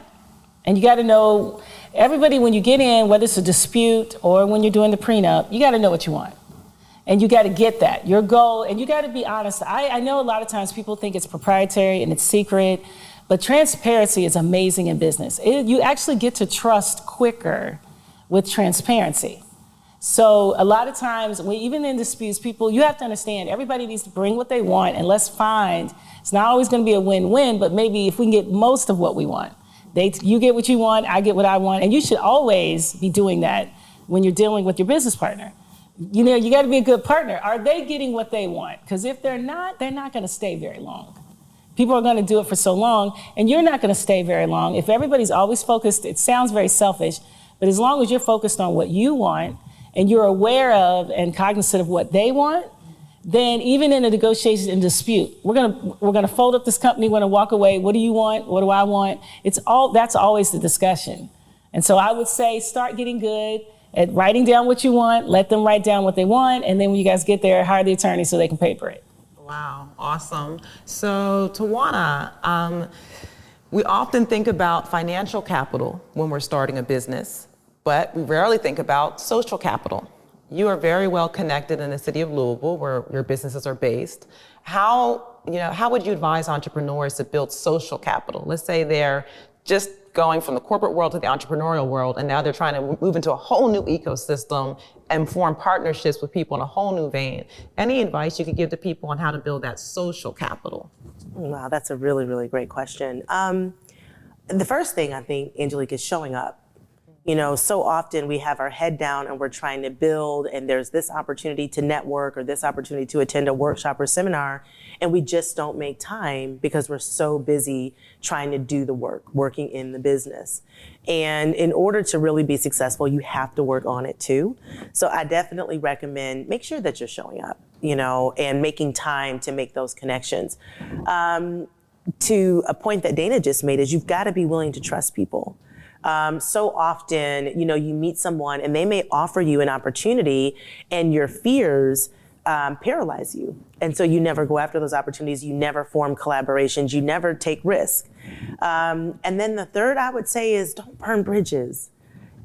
And you got to know, everybody, when you get in, whether it's a dispute or when you're doing the prenup, you got to know what you want. And you got to get that, your goal, and you got to be honest. I know a lot of times people think it's proprietary and it's secret, but transparency is amazing in business. You actually get to trust quicker with transparency. So a lot of times, even in disputes, you have to understand, everybody needs to bring what they want, and let's find, it's not always going to be a win-win, but maybe if we can get most of what we want. You get what you want, I get what I want, and you should always be doing that when you're dealing with your business partner. you know, you got to be a good partner. Are they getting what they want? Because if they're not going to stay very long. People are going to do it for so long, and you're not going to stay very long. If everybody's always focused, it sounds very selfish, but as long as you're focused on what you want and you're aware of and cognizant of what they want, then even in a negotiation and dispute, we're gonna fold up this company, we're gonna walk away. What do you want? What do I want? That's always the discussion. And so I would say start getting good at writing down what you want, let them write down what they want, and then when you guys get there, hire the attorney so they can paper it. Wow, awesome. So Tawana, we often think about financial capital when we're starting a business, but we rarely think about social capital. You are very well connected in the city of Louisville, where your businesses are based. How would you advise entrepreneurs to build social capital? Let's say they're just going from the corporate world to the entrepreneurial world, and now they're trying to move into a whole new ecosystem and form partnerships with people in a whole new vein. Any advice you could give to people on how to build that social capital? Wow, that's a really, really great question. The first thing I think, Angelique, is showing up. You know, so often we have our head down and we're trying to build, and there's this opportunity to network or this opportunity to attend a workshop or seminar, and we just don't make time because we're so busy trying to do the work, working in the business. And in order to really be successful, you have to work on it too. So I definitely recommend make sure that you're showing up, you know, and making time to make those connections. To a point that Dana just made is you've got to be willing to trust people. So often, you know, you meet someone and they may offer you an opportunity and your fears paralyze you. And so you never go after those opportunities. You never form collaborations. You never take risk. And then the third I would say is don't burn bridges.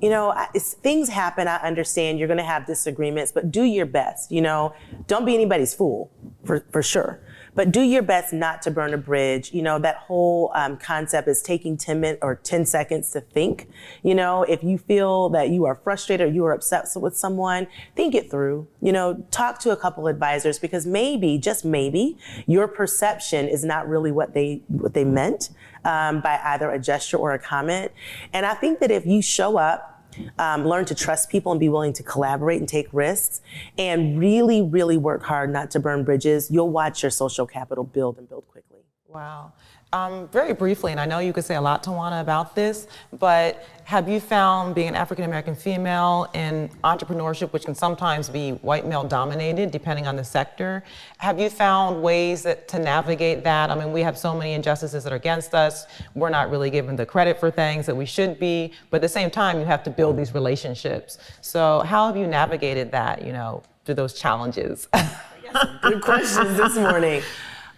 You know, things happen. I understand you're going to have disagreements, but do your best. You know, don't be anybody's fool for sure. But do your best not to burn a bridge. You know, that whole concept is taking 10 seconds to think. You know, if you feel that you are frustrated or you are upset with someone, think it through. You know, talk to a couple advisors, because maybe, just maybe, your perception is not really what they meant by either a gesture or a comment. And I think that if you show up, learn to trust people and be willing to collaborate and take risks, and really, really work hard not to burn bridges, you'll watch your social capital build and build quickly. Wow. Very briefly, and I know you could say a lot, Tawana, about this, but have you found being an African-American female in entrepreneurship, which can sometimes be white male dominated depending on the sector, have you found ways to navigate that? I mean, we have so many injustices that are against us. We're not really given the credit for things that we should be, but at the same time, you have to build these relationships. So how have you navigated that, you know, through those challenges? Good questions this morning.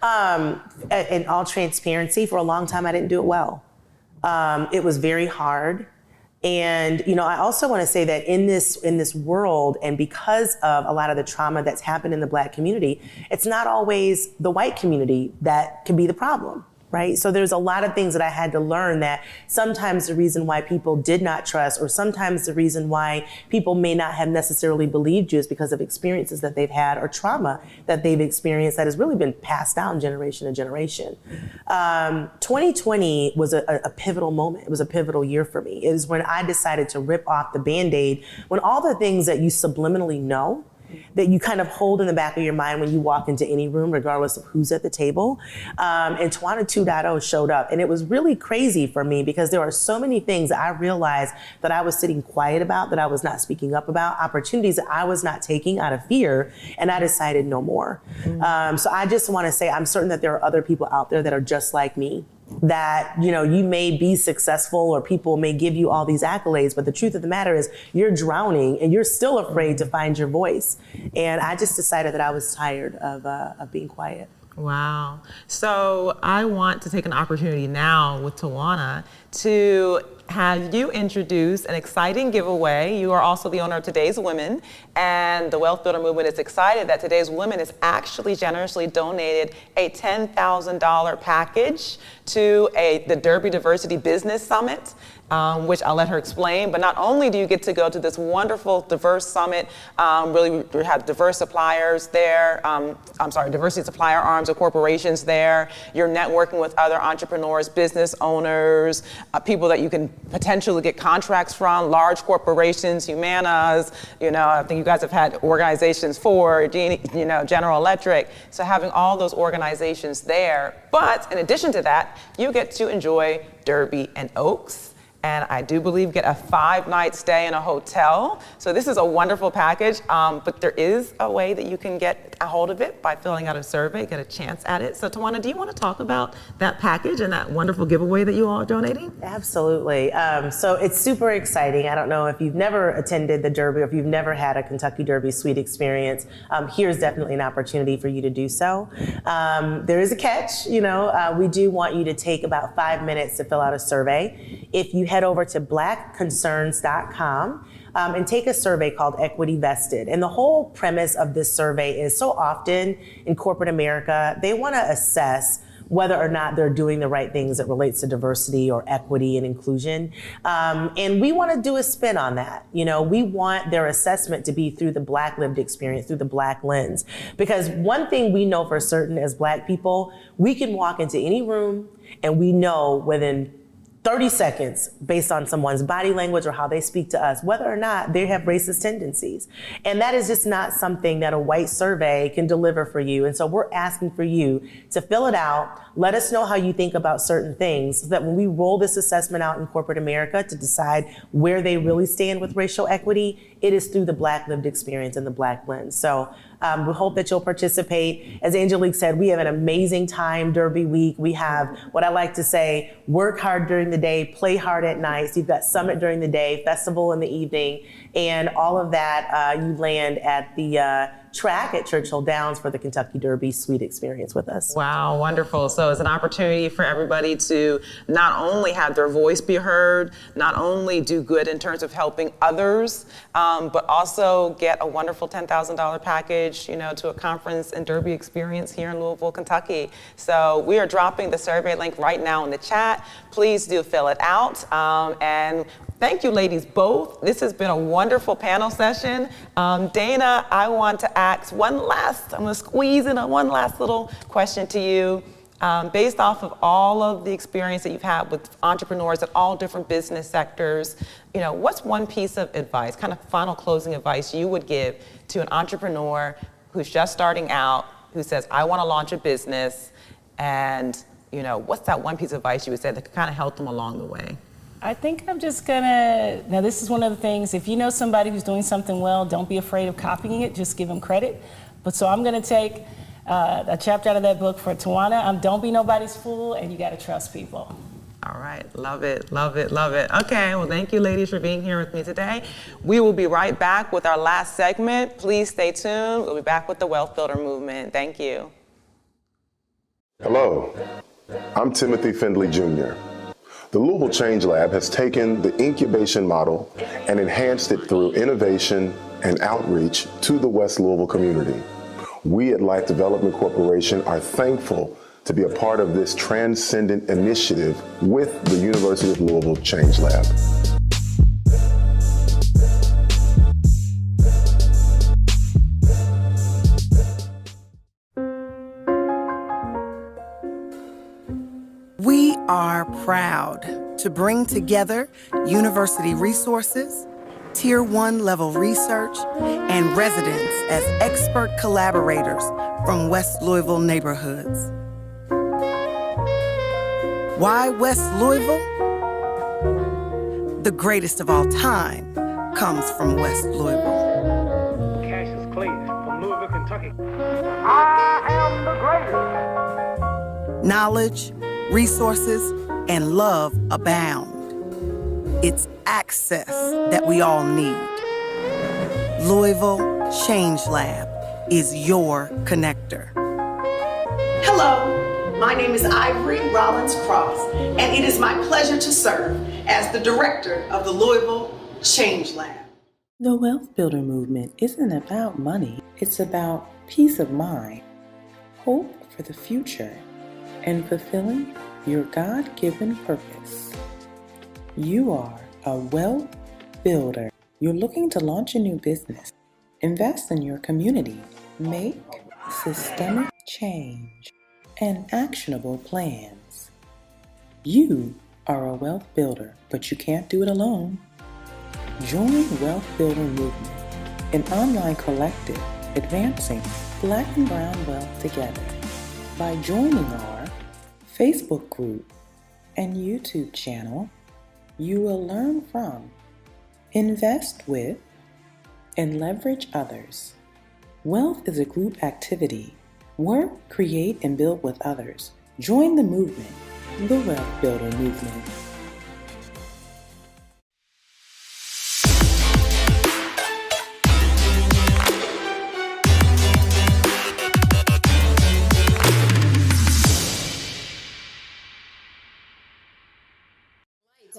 In all transparency, for a long time, I didn't do it well. It was very hard. And, you know, I also want to say that in this world, and because of a lot of the trauma that's happened in the Black community, it's not always the white community that can be the problem. Right? So there's a lot of things that I had to learn, that sometimes the reason why people did not trust, or sometimes the reason why people may not have necessarily believed you, is because of experiences that they've had or trauma that they've experienced that has really been passed down generation to generation. 2020 was a pivotal moment. It was a pivotal year for me. It is when I decided to rip off the Band-Aid, when all the things that you subliminally know, that you kind of hold in the back of your mind when you walk into any room, regardless of who's at the table. And Tawana 2.0 showed up. And it was really crazy for me, because there are so many things that I realized that I was sitting quiet about, that I was not speaking up about, opportunities that I was not taking out of fear. And I decided no more. So I just want to say, I'm certain that there are other people out there that are just like me, that, you know, you may be successful or people may give you all these accolades, but the truth of the matter is you're drowning and you're still afraid to find your voice. And I just decided that I was tired of being quiet. Wow. So I want to take an opportunity now with Tawana to have you introduce an exciting giveaway. You are also the owner of Today's Women, and the Wealthbuilder movement is excited that Today's Women has actually generously donated a $10,000 package to the Derby Diversity Business Summit, which I'll let her explain. But not only do you get to go to this wonderful diverse summit, really we have diverse suppliers there, diversity supplier arms of corporations there. You're networking with other entrepreneurs, business owners, people that you can potentially get contracts from, large corporations, Humana's, I think you guys have had organizations for, General Electric. So having all those organizations there. But in addition to that, you get to enjoy Derby and Oaks. And I do believe get a 5-night stay in a hotel. So this is a wonderful package, but there is a way that you can get a hold of it by filling out a survey, get a chance at it. So Tawana, do you want to talk about that package and that wonderful giveaway that you all are donating? Absolutely. So it's super exciting. I don't know if you've never attended the Derby or if you've never had a Kentucky Derby suite experience, here's definitely an opportunity for you to do so. There is a catch, we do want you to take about 5 minutes to fill out a survey. If you head over to blackconcerns.com and take a survey called Equity Vested. And the whole premise of this survey is so often in corporate America, they want to assess whether or not they're doing the right things that relates to diversity or equity and inclusion. And we want to do a spin on that. We want their assessment to be through the Black lived experience, through the Black lens. Because one thing we know for certain as Black people, we can walk into any room and we know within 30 seconds, based on someone's body language or how they speak to us, whether or not they have racist tendencies. And that is just not something that a white survey can deliver for you. And so we're asking for you to fill it out, let us know how you think about certain things, so that when we roll this assessment out in corporate America to decide where they really stand with racial equity, it is through the Black lived experience and the Black lens. So we hope that you'll participate. As Angelique said, we have an amazing time Derby week. We have what I like to say, work hard during the day, play hard at night. So you've got summit during the day, festival in the evening, and all of that you land at the track at Churchill Downs for the Kentucky Derby suite experience with us. Wow, wonderful. So it's an opportunity for everybody to not only have their voice be heard, not only do good in terms of helping others, but also get a wonderful $10,000 package, to a conference and Derby experience here in Louisville, Kentucky. So we are dropping the survey link right now in the chat. Please do fill it out. And thank you, ladies, both. This has been a wonderful panel session. Dana, I want to ask I'm going to squeeze in one last little question to you. Based off of all of the experience that you've had with entrepreneurs at all different business sectors, what's one piece of advice, kind of final closing advice you would give to an entrepreneur who's just starting out, who says, I want to launch a business, and what's that one piece of advice you would say that could kind of help them along the way? I think I'm just now this is one of the things, if you know somebody who's doing something well, don't be afraid of copying it, just give them credit. So I'm gonna take a chapter out of that book for Tawana. Don't be nobody's fool, and you gotta trust people. All right, love it, love it, love it. Okay, well, thank you, ladies, for being here with me today. We will be right back with our last segment. Please stay tuned. We'll be back with the Wealthbuilder movement. Thank you. Hello, I'm Timothy Findley Jr. The Louisville Change Lab has taken the incubation model and enhanced it through innovation and outreach to the West Louisville community. We at Life Development Corporation are thankful to be a part of this transcendent initiative with the University of Louisville Change Lab. We are proud to bring together university resources, Tier 1 level research, and residents as expert collaborators from West Louisville neighborhoods. Why West Louisville? The greatest of all time comes from West Louisville. Cassius Clay from Louisville, Kentucky. I am the greatest. Knowledge, resources, and love abound. It's access that we all need. Louisville Change Lab is your connector. Hello, my name is Ivory Rollins Cross, and it is my pleasure to serve as the director of the Louisville Change Lab. The Wealthbuilder movement isn't about money, it's about peace of mind, hope for the future, and fulfilling your God-given purpose. You are a wealth builder. You're looking to launch a new business, invest in your community, make systemic change, and actionable plans. You are a wealth builder, but you can't do it alone. Join Wealthbuilder Movement, an online collective advancing Black and brown wealth together. By joining our Facebook group and YouTube channel, you will learn from, invest with, and leverage others. Wealth is a group activity. Work, create, and build with others. Join the movement, the Wealthbuilder Movement.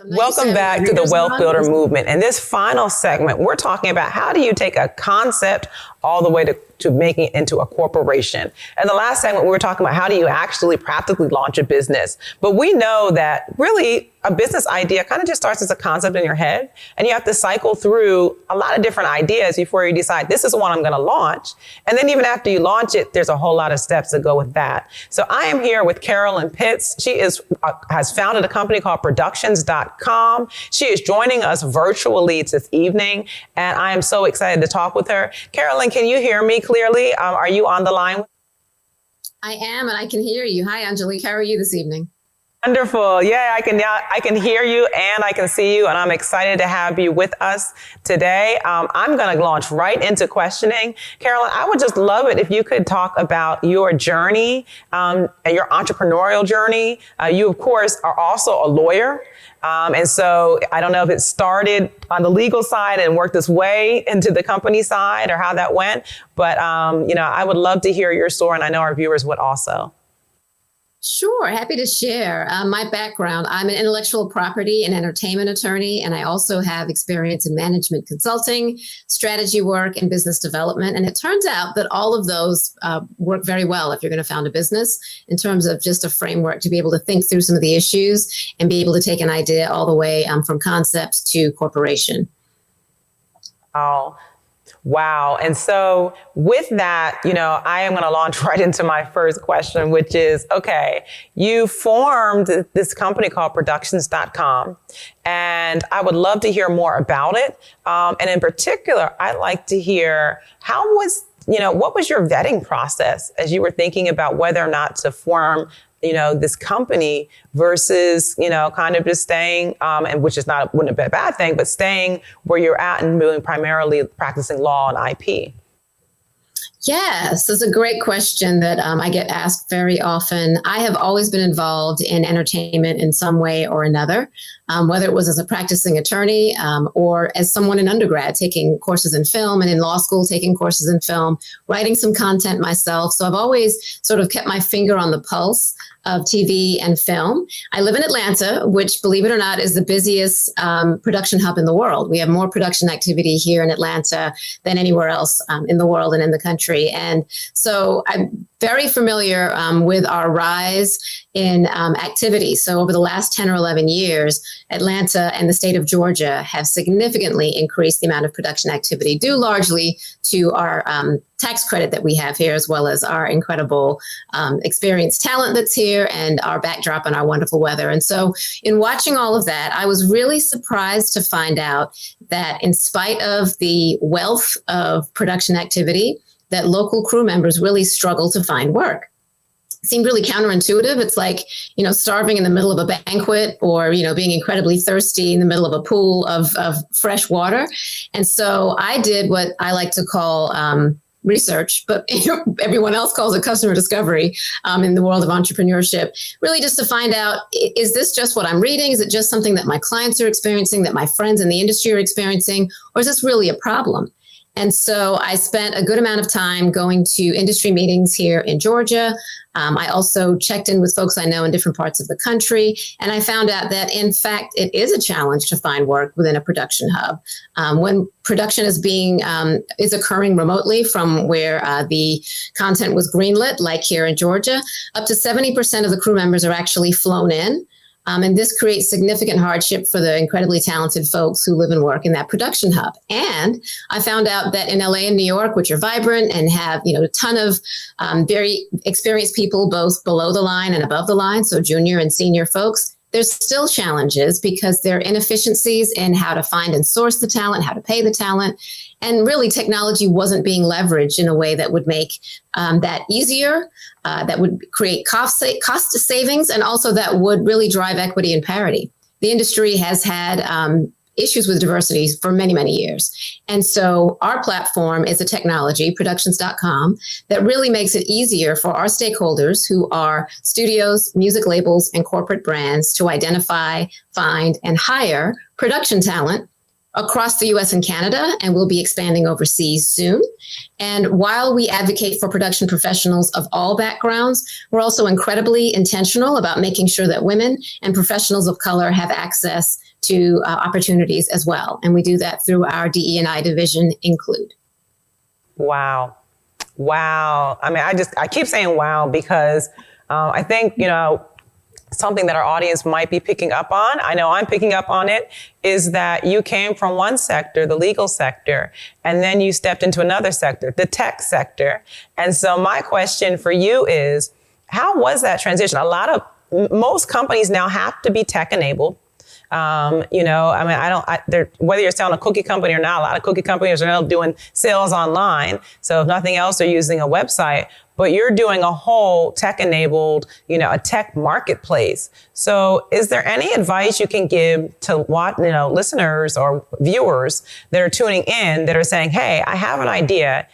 Welcome back to the Wealth Builder Movement. In this final segment, we're talking about how do you take a concept all the way to making it into a corporation. And the last segment, we were talking about how do you actually practically launch a business. But we know that really a business idea kind of just starts as a concept in your head, and you have to cycle through a lot of different ideas before you decide this is the one I'm going to launch. And then even after you launch it, there's a whole lot of steps that go with that. So I am here with Carolyn Pitts. She has founded a company called Productions.com. She is joining us virtually this evening, and I am so excited to talk with her. Carolyn, can you hear me clearly? Are you on the line? I am, and I can hear you. Hi, Angelique. How are you this evening? Wonderful. Yeah, I can hear you and I can see you, and I'm excited to have you with us today. I'm going to launch right into questioning. Carolyn, I would just love it if you could talk about your journey and your entrepreneurial journey. You, of course, are also a lawyer. And so I don't know if it started on the legal side and worked its way into the company side or how that went. But, I would love to hear your story, and I know our viewers would also. Sure. Happy to share. My background, I'm an intellectual property and entertainment attorney, and I also have experience in management consulting, strategy work, and business development. And it turns out that all of those work very well if you're going to found a business in terms of just a framework to be able to think through some of the issues and be able to take an idea all the way from concept to corporation. Oh, wow. And so with that, I am going to launch right into my first question, which is, okay, you formed this company called Productions.com, and I would love to hear more about it. And in particular, I'd like to hear what was your vetting process as you were thinking about whether or not to form this company versus, kind of just staying, and which wouldn't have been a bad thing, but staying where you're at and moving primarily practicing law and IP? Yes, that's a great question that I get asked very often. I have always been involved in entertainment in some way or another, whether it was as a practicing attorney or as someone in undergrad taking courses in film, and in law school taking courses in film, writing some content myself. So I've always sort of kept my finger on the pulse of TV and film. I live in Atlanta, which, believe it or not, is the busiest production hub in the world. We have more production activity here in Atlanta than anywhere else in the world and in the country. And so I'm very familiar with our rise in activity. So over the last 10 or 11 years, Atlanta and the state of Georgia have significantly increased the amount of production activity, due largely to our tax credit that we have here, as well as our incredible experienced talent that's here and our backdrop and our wonderful weather. And so in watching all of that, I was really surprised to find out that in spite of the wealth of production activity, that local crew members really struggle to find work. It seemed really counterintuitive. It's like, starving in the middle of a banquet, or, being incredibly thirsty in the middle of a pool of fresh water. And so I did what I like to call research, but everyone else calls it customer discovery in the world of entrepreneurship, really just to find out, is this just what I'm reading? Is it just something that my clients are experiencing, that my friends in the industry are experiencing, or is this really a problem? And so I spent a good amount of time going to industry meetings here in Georgia. I also checked in with folks I know in different parts of the country. And I found out that, in fact, it is a challenge to find work within a production hub. When production is occurring remotely from where the content was greenlit, like here in Georgia, up to 70% of the crew members are actually flown in. And this creates significant hardship for the incredibly talented folks who live and work in that production hub. And I found out that in LA and New York, which are vibrant and have, a ton of very experienced people, both below the line and above the line, so junior and senior folks, there's still challenges because there are inefficiencies in how to find and source the talent, how to pay the talent. And really, technology wasn't being leveraged in a way that would make that easier, that would create cost savings, and also that would really drive equity and parity. The industry has had issues with diversity for many, many years. And so our platform is a technology, productions.com, that really makes it easier for our stakeholders, who are studios, music labels, and corporate brands, to identify, find, and hire production talent across the US and Canada, and we'll be expanding overseas soon. And while we advocate for production professionals of all backgrounds, we're also incredibly intentional about making sure that women and professionals of color have access to opportunities as well. And we do that through our DE&I division, Include. Wow. Wow. I mean, I keep saying wow because I think, something that our audience might be picking up on, I know I'm picking up on it, is that you came from one sector, the legal sector, and then you stepped into another sector, the tech sector. And so my question for you is, how was that transition? Most companies now have to be tech enabled. Whether you're selling a cookie company or not, a lot of cookie companies are now doing sales online. So if nothing else, they're using a website, but you're doing a whole tech-enabled, a tech marketplace. So is there any advice you can give to listeners or viewers that are tuning in that are saying, hey, I have an idea.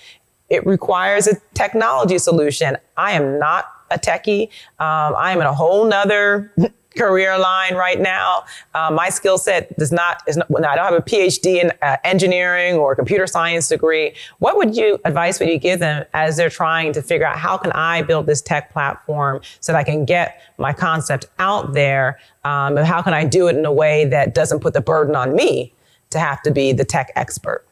It requires a technology solution. I am not a techie. I am in a whole nother career line right now. My skill set I don't have a PhD in engineering or computer science degree. What advice would you give them as they're trying to figure out, how can I build this tech platform so that I can get my concept out there? And how can I do it in a way that doesn't put the burden on me to have to be the tech expert?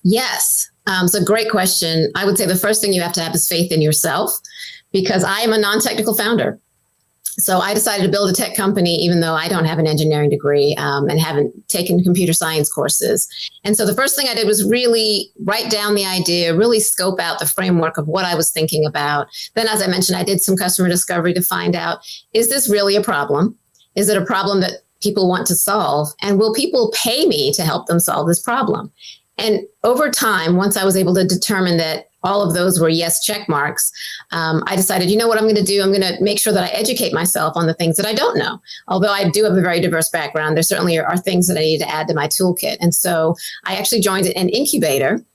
Yes. It's a great question. I would say the first thing you have to have is faith in yourself, because I am a non-technical founder. So I decided to build a tech company, even though I don't have an engineering degree and haven't taken computer science courses. And so the first thing I did was really write down the idea, really scope out the framework of what I was thinking about. Then, as I mentioned, I did some customer discovery to find out, is this really a problem? Is it a problem that people want to solve? And will people pay me to help them solve this problem? And over time, once I was able to determine that all of those were yes check marks, I decided, what I'm going to do? I'm going to make sure that I educate myself on the things that I don't know. Although I do have a very diverse background, there certainly are things that I need to add to my toolkit. And so I actually joined an incubator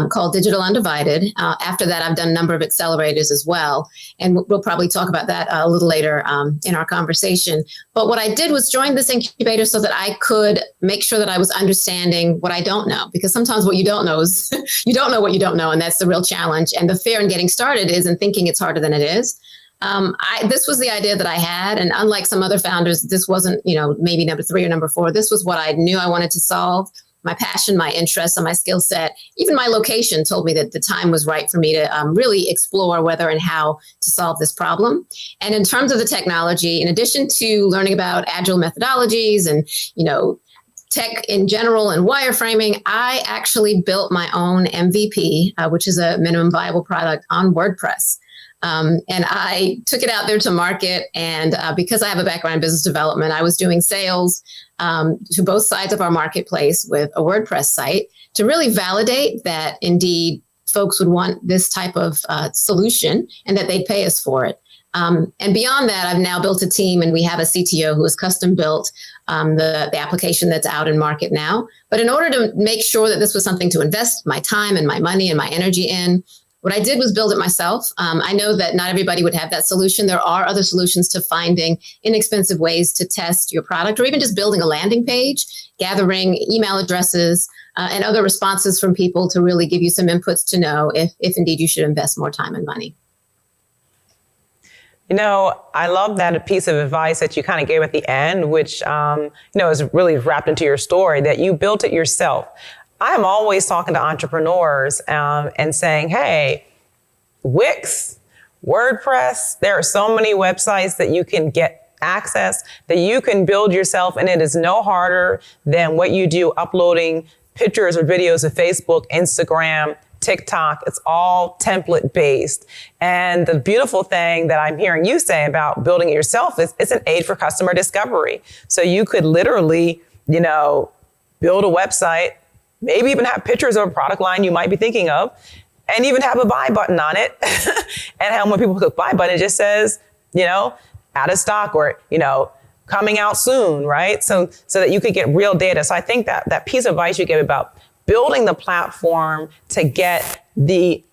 called Digital Undivided. After that, I've done a number of accelerators as well. And we'll probably talk about that a little later in our conversation. But what I did was join this incubator so that I could make sure that I was understanding what I don't know. Because sometimes what you don't know is you don't know what you don't know. And that's the real challenge. And the fear in getting started is in thinking it's harder than it is. This was the idea that I had. And unlike some other founders, this wasn't, maybe number 3 or number 4. This was what I knew I wanted to solve. My passion, my interests, and my skill set, even my location told me that the time was right for me to really explore whether and how to solve this problem. And in terms of the technology, in addition to learning about agile methodologies and, tech in general and wireframing, I actually built my own MVP, which is a minimum viable product on WordPress. And I took it out there to market. And because I have a background in business development, I was doing sales to both sides of our marketplace with a WordPress site to really validate that indeed folks would want this type of solution and that they'd pay us for it. And beyond that, I've now built a team, and we have a CTO who has custom built the application that's out in market now. But in order to make sure that this was something to invest my time and my money and my energy in, what I did was build it myself. I know that not everybody would have that solution. There are other solutions to finding inexpensive ways to test your product, or even just building a landing page, gathering email addresses, and other responses from people to really give you some inputs to know if indeed you should invest more time and money. I love that piece of advice that you kind of gave at the end, which, is really wrapped into your story, that you built it yourself. I am always talking to entrepreneurs and saying, hey, Wix, WordPress, there are so many websites that you can get access, that you can build yourself, and it is no harder than what you do uploading pictures or videos of Facebook, Instagram, TikTok. It's all template based. And the beautiful thing that I'm hearing you say about building it yourself is it's an aid for customer discovery. So you could literally, build a website, maybe even have pictures of a product line you might be thinking of, and even have a buy button on it. And how when people click buy button, it just says, out of stock or, coming out soon, right? So that you could get real data. So I think that piece of advice you gave about building the platform to get the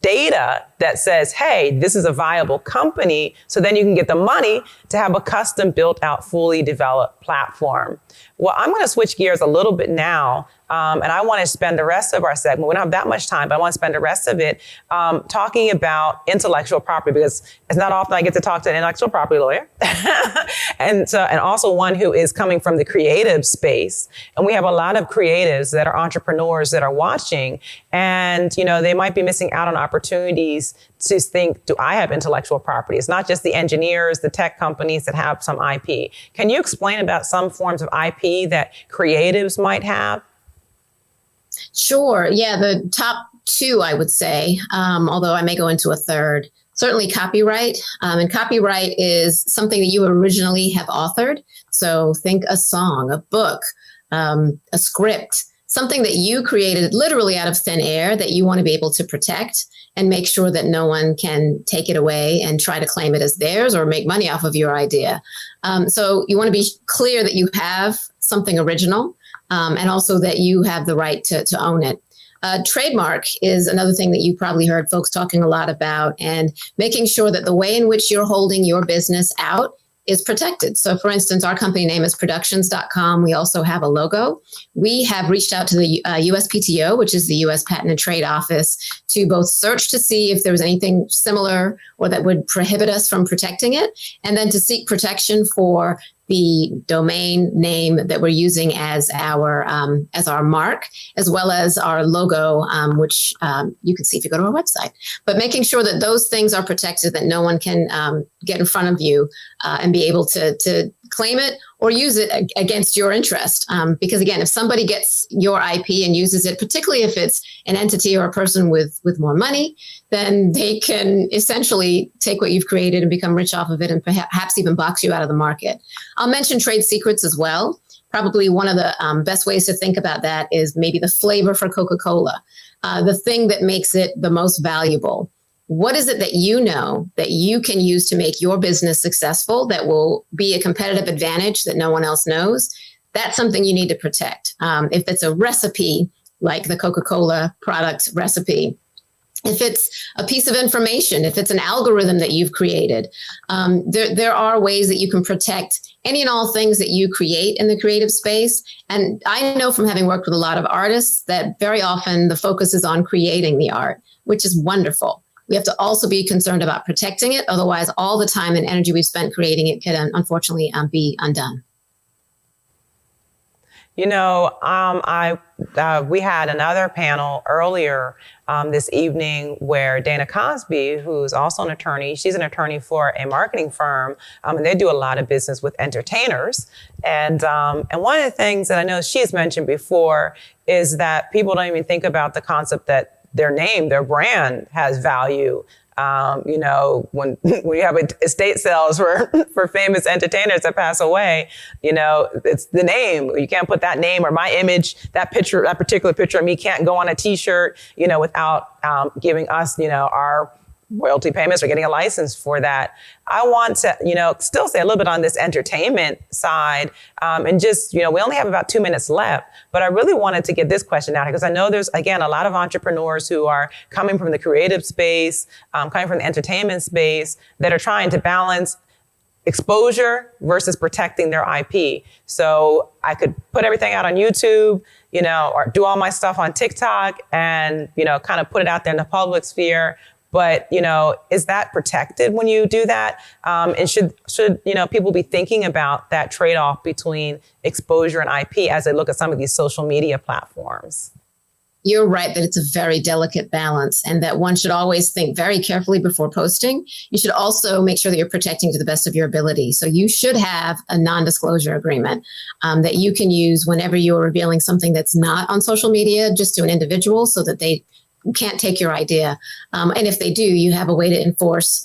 data that says, hey, this is a viable company. So then you can get the money to have a custom built out, fully developed platform. Well, I'm going to switch gears a little bit now. And I want to spend the rest of our segment, we don't have that much time, but I want to spend the rest of it talking about intellectual property, because it's not often I get to talk to an intellectual property lawyer. and also one who is coming from the creative space. And we have a lot of creatives that are entrepreneurs that are watching, and, they might be missing out on opportunities to think, do I have intellectual property? It's not just the engineers, the tech companies that have some IP. Can you explain about some forms of IP that creatives might have? Sure. Yeah, the top two, I would say, although I may go into a third. Certainly copyright. And copyright is something that you originally have authored. So think a song, a book, a script, something that you created literally out of thin air that you want to be able to protect and make sure that no one can take it away and try to claim it as theirs or make money off of your idea. So you want to be clear that you have something original. And also that you have the right to own it. Trademark is another thing that you probably heard folks talking a lot about, and making sure that the way in which you're holding your business out is protected. So for instance, our company name is productions.com. We also have a logo. We have reached out to the USPTO, which is the U.S. Patent and Trade Office, to both search to see if there was anything similar or that would prohibit us from protecting it, and then to seek protection for the domain name that we're using as our mark, as well as our logo, which you can see if you go to our website. But making sure that those things are protected, that no one can get in front of you and be able to claim it or use it against your interest. Because again, if somebody gets your IP and uses it, particularly if it's an entity or a person with more money, then they can essentially take what you've created and become rich off of it, and perhaps even box you out of the market. I'll mention trade secrets as well. Probably one of the best ways to think about that is maybe the flavor for Coca-Cola, the thing that makes it the most valuable. What is it that you know that you can use to make your business successful that will be a competitive advantage that no one else knows? That's something you need to protect. If it's a recipe, like the Coca-Cola product recipe, if it's a piece of information, if it's an algorithm that you've created, there are ways that you can protect any and all things that you create in the creative space. And I know from having worked with a lot of artists that very often the focus is on creating the art, which is wonderful. We have to also be concerned about protecting it. Otherwise, all the time and energy we've spent creating it could unfortunately be undone. We had another panel earlier this evening where Dana Cosby, who's also an attorney, she's an attorney for a marketing firm, and they do a lot of business with entertainers. And one of the things that I know she has mentioned before is that people don't even think about the concept that their name, their brand has value. When you have estate sales for famous entertainers that pass away, it's the name. You can't put that name or my image, that particular picture of me can't go on a T-shirt, without giving us, our royalty payments or getting a license for that. I want to, still say a little bit on this entertainment side, and just, we only have about 2 minutes left, but I really wanted to get this question out because I know there's, again, a lot of entrepreneurs who are coming from the creative space, coming from the entertainment space that are trying to balance exposure versus protecting their IP. So I could put everything out on YouTube, or do all my stuff on TikTok and, kind of put it out there in the public sphere. But, is that protected when you do that? And should people be thinking about that trade-off between exposure and IP as they look at some of these social media platforms? You're right that it's a very delicate balance and that one should always think very carefully before posting. You should also make sure that you're protecting to the best of your ability. So you should have a non-disclosure agreement that you can use whenever you're revealing something that's not on social media, just to an individual so that they can't take your idea. And if they do, you have a way to enforce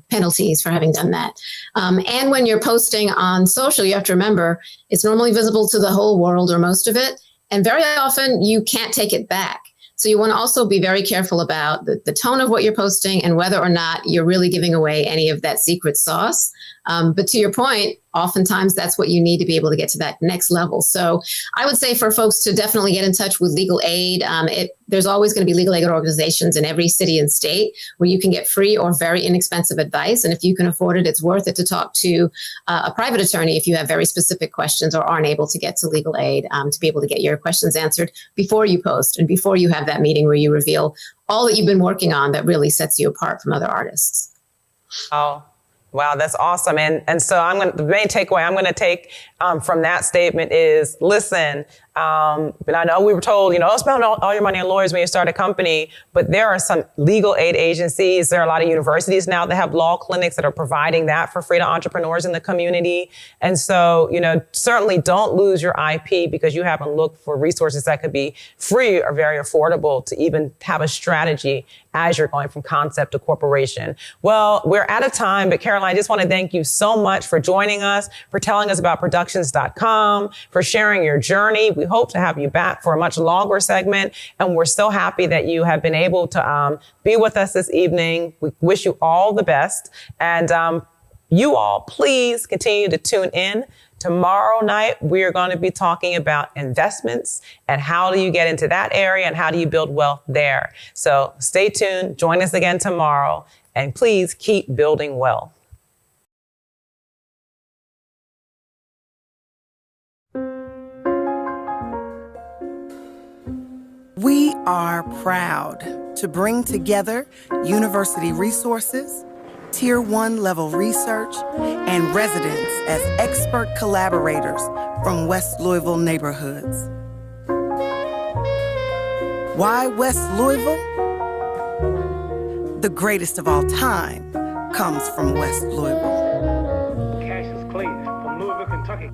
penalties for having done that. And when you're posting on social, you have to remember it's normally visible to the whole world or most of it. And very often you can't take it back. So you want to also be very careful about the tone of what you're posting and whether or not you're really giving away any of that secret sauce. But to your point, oftentimes that's what you need to be able to get to that next level. So I would say for folks to definitely get in touch with legal aid. There's always going to be legal aid organizations in every city and state where you can get free or very inexpensive advice. And if you can afford it, it's worth it to talk to a private attorney if you have very specific questions or aren't able to get to legal aid to be able to get your questions answered before you post and before you have that meeting where you reveal all that you've been working on that really sets you apart from other artists. Oh, wow, that's awesome. And so the main takeaway I'm going to take from that statement is, listen, but I know we were told, spend all your money on lawyers when you start a company, but there are some legal aid agencies. There are a lot of universities now that have law clinics that are providing that for free to entrepreneurs in the community. And so, certainly don't lose your IP because you haven't looked for resources that could be free or very affordable to even have a strategy as you're going from concept to corporation. Well, we're out of time, but Caroline, I just want to thank you so much for joining us, for telling us about productions.com, for sharing your journey. We hope to have you back for a much longer segment. And we're so happy that you have been able to be with us this evening. We wish you all the best. And you all, please continue to tune in. Tomorrow night, we're going to be talking about investments and how do you get into that area and how do you build wealth there. So stay tuned. Join us again tomorrow. And please keep building wealth. We are proud to bring together university resources, Tier 1 level research, and residents as expert collaborators from West Louisville neighborhoods. Why West Louisville? The greatest of all time comes from West Louisville. Cassius Clay from Louisville, Kentucky.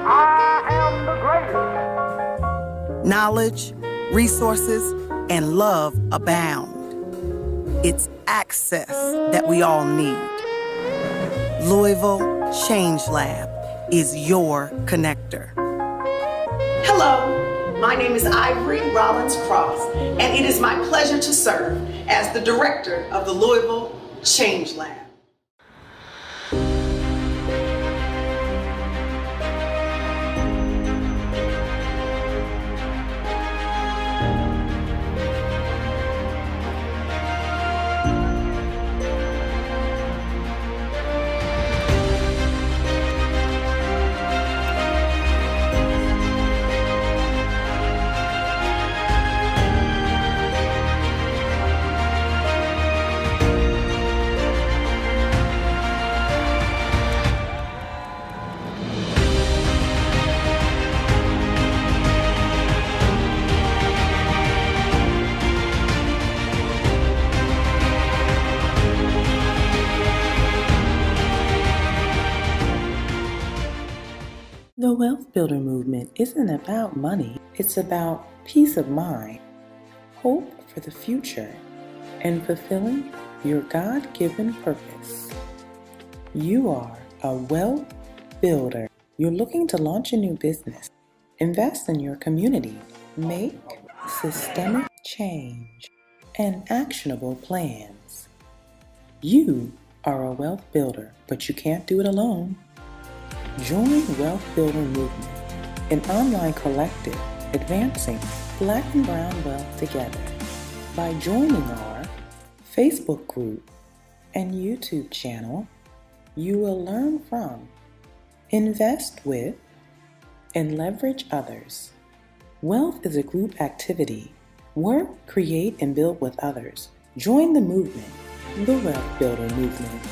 I am the greatest. Knowledge, resources, and love abound. It's access that we all need. Louisville Change Lab is your connector. Hello, my name is Ivory Rollins Cross, and it is my pleasure to serve as the director of the Louisville Change Lab. The Wealthbuilder movement isn't about money, it's about peace of mind, hope for the future, and fulfilling your God-given purpose. You are a wealth builder. You're looking to launch a new business, invest in your community, make systemic change, and actionable plans. You are a wealth builder, but you can't do it alone. Join Wealthbuilder Movement, an online collective advancing Black and Brown wealth together. By joining our Facebook group and YouTube channel, you will learn from, invest with, and leverage others. Wealth is a group activity. Work, create, and build with others. Join the movement, the Wealthbuilder Movement.